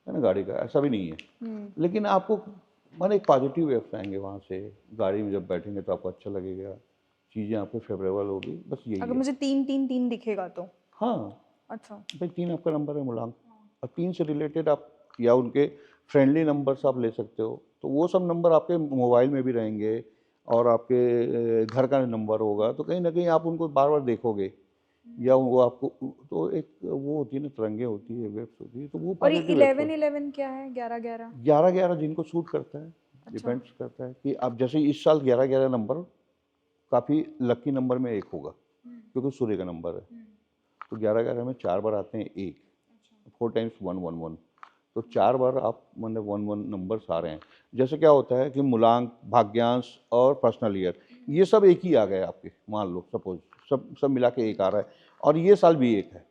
है ना, गाड़ी का, ऐसा भी नहीं है। हम्म। लेकिन आपको माने एक पॉजिटिव वेव्स आएंगे वहाँ से, गाड़ी में जब बैठेंगे तो आपको अच्छा लगेगा, चीज़ें आपको फेवरेबल होगी, बस यही अगर है। मुझे 3 3 3 दिखेगा तो। हाँ, अच्छा। भाई 3 आपका नंबर है मूलांक, और 3 से रिलेटेड आप या उनके फ्रेंडली नंबर्स आप ले सकते हो, तो वो सब नंबर आपके मोबाइल में भी रहेंगे और आपके घर का नंबर होगा, तो कहीं ना कहीं आप उनको बार बार देखोगे, या वो आपको, तो एक वो होती है ना, तरंगे होती है, वेव्स होती है, तो वो और ये पॉजिटिव वेव्स 11 11 क्या है, 11 11? 11-11 जिनको सूट करता है, अच्छा। डिपेंड्स करता है कि आप, जैसे इस साल 11-11 नंबर काफ़ी लकी नंबर में एक होगा, क्योंकि सूर्य का नंबर है, तो 11-11 में 4 बार आते हैं एक, 4 टाइम्स 111, तो 4 बार आप मतलब 11 नंबर्स आ रहे हैं। जैसे क्या होता है कि मूलांक, भाग्यांश और पर्सनल ईयर, ये सब एक ही आ गए आपके, मान लो सपोज सब सब मिला के एक आ रहा है, और ये साल भी एक है,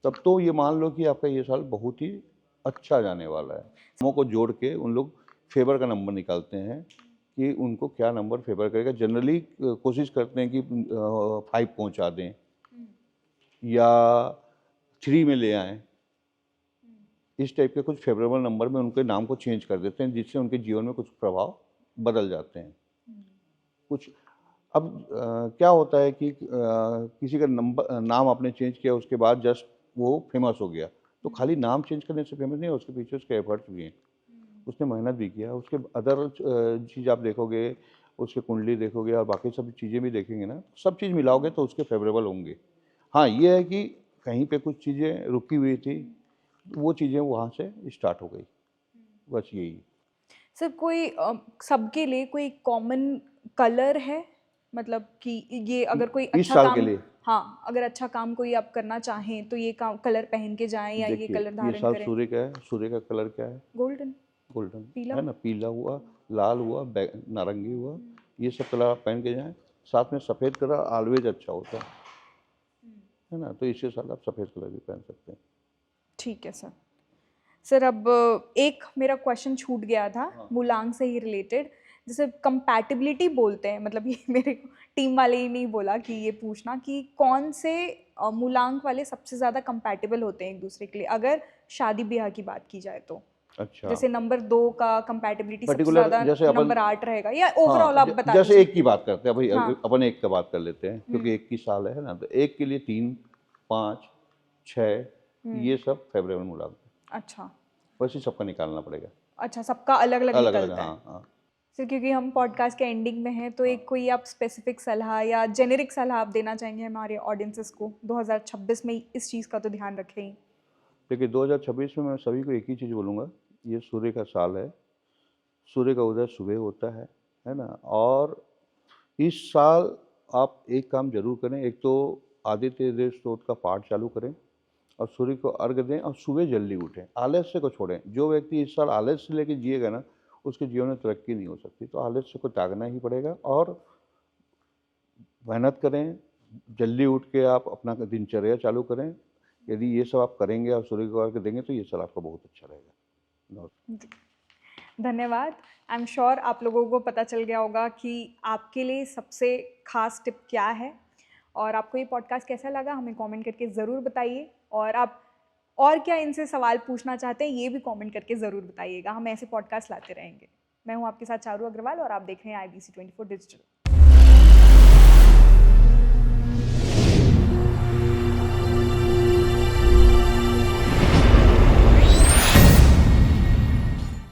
तब तो ये मान लो कि आपका ये साल बहुत ही अच्छा जाने वाला है। नंबरों को जोड़ के उन लोग फेवर का नंबर निकालते हैं कि उनको क्या नंबर फेवर करेगा। जनरली कोशिश करते हैं कि 5 पहुंचा दें या 3 में ले आएं, इस टाइप के कुछ फेवरेबल नंबर में उनके नाम को चेंज कर देते हैं, जिससे उनके जीवन में कुछ प्रभाव बदल जाते हैं। कुछ अब क्या होता है कि किसी का नंबर, नाम आपने चेंज किया, उसके बाद जस्ट वो फेमस हो गया, तो खाली नाम चेंज करने से फेमस नहीं है, उसके पीछे उसके एफर्ट्स भी हैं, उसने मेहनत भी किया, उसके अदर चीज़ आप देखोगे, उसके कुंडली देखोगे और बाकी सब चीज़ें भी देखेंगे ना, सब चीज़ मिलाओगे तो उसके फेवरेबल होंगे। हाँ, ये है कि कहीं पे कुछ चीज़ें रुकी हुई थी, वो चीज़ें वहाँ से स्टार्ट हो गई, बस यही है। सर कोई सबके लिए कोई कॉमन कलर है, मतलब कि ये अगर कोई इस अच्छा साल के काम, लिए हाँ अगर अच्छा काम कोई आप करना चाहें तो ये काम कलर पहन के जाएं या ये देखिए, कलर ये धारण साल करें। सूर्य का है, सूर्य का कलर क्या है? गोल्डन। गोल्डन, पीला। है ना, पीला हुआ, लाल हुआ, नारंगी हुआ, ये सब कलर आप पहन के जाएं। साथ में सफ़ेद कलर ऑलवेज अच्छा होता है ना, तो इसी साल आप सफ़ेद कलर भी पहन सकते हैं। ठीक है सर। सर अब एक मेरा क्वेश्चन छूट गया था हाँ। मूलांक से ही रिलेटेड, जैसे कंपैटिबिलिटी बोलते हैं, मतलब ये मेरे टीम वाले ही नहीं बोला कि ये पूछना कि कौन से मूलांक वाले सबसे ज़्यादा कंपैटिबल होते हैं एक दूसरे के लिए, अगर शादी ब्याह की बात की जाए तो। अच्छा, जैसे नंबर 2 का कंपैटिबिलिटी सबसे पर्टिकुलर ज़्यादा जैसे अपन, नंबर 8 रहेगा, या हाँ, ओवरऑल आप बता जैसे दीजिए। एक की बात करते हैं भाई, हाँ। अपन एक का बात कर लेते हैं, क्योंकि एक की साल है ना, तो एक के लिए 3, 5, 6, ये सब फेवरेबल मूलांक है। अच्छा। वैसे सबका निकालना पड़ेगा, अच्छा, सबका अलग अलग अलग अलग, निकलता है। हाँ हाँ। सर क्योंकि हम पॉडकास्ट के एंडिंग में हैं, तो एक कोई आप स्पेसिफिक सलाह या जेनेरिक सलाह आप देना चाहेंगे हमारे ऑडियंसेस को 2026 में इस चीज़ का तो ध्यान रखें ही। देखिए 2026 में मैं सभी को एक ही चीज़ बोलूँगा, ये सूर्य का साल है, सूर्य का उदय सुबह होता है ना, और इस साल आप एक काम जरूर करें, एक तो आदित्य हृदय स्तोत्र का पाठ चालू करें और सूर्य को अर्घ दें और सुबह जल्दी उठें, आलस्य को छोड़ें। जो व्यक्ति इस साल आलस्य लेके जिएगा ना, उसके जीवन में तरक्की नहीं हो सकती, तो आलस्य को त्यागना ही पड़ेगा और मेहनत करें, जल्दी उठ के आप अपना दिनचर्या चालू करें। यदि ये सब आप करेंगे और सूर्य को अर्घ देंगे तो ये साल आपका बहुत अच्छा रहेगा। नमस्कार। धन्यवाद। आई एम श्योर आप लोगों को पता चल गया होगा कि आपके लिए सबसे खास टिप क्या है, और आपको ये पॉडकास्ट कैसा लगा हमें कमेंट करके ज़रूर बताइए, और आप और क्या इनसे सवाल पूछना चाहते हैं ये भी कमेंट करके ज़रूर बताइएगा, हम ऐसे पॉडकास्ट लाते रहेंगे। मैं हूँ आपके साथ चारू अग्रवाल और आप देख रहे हैं IBC 24 डिजिटल।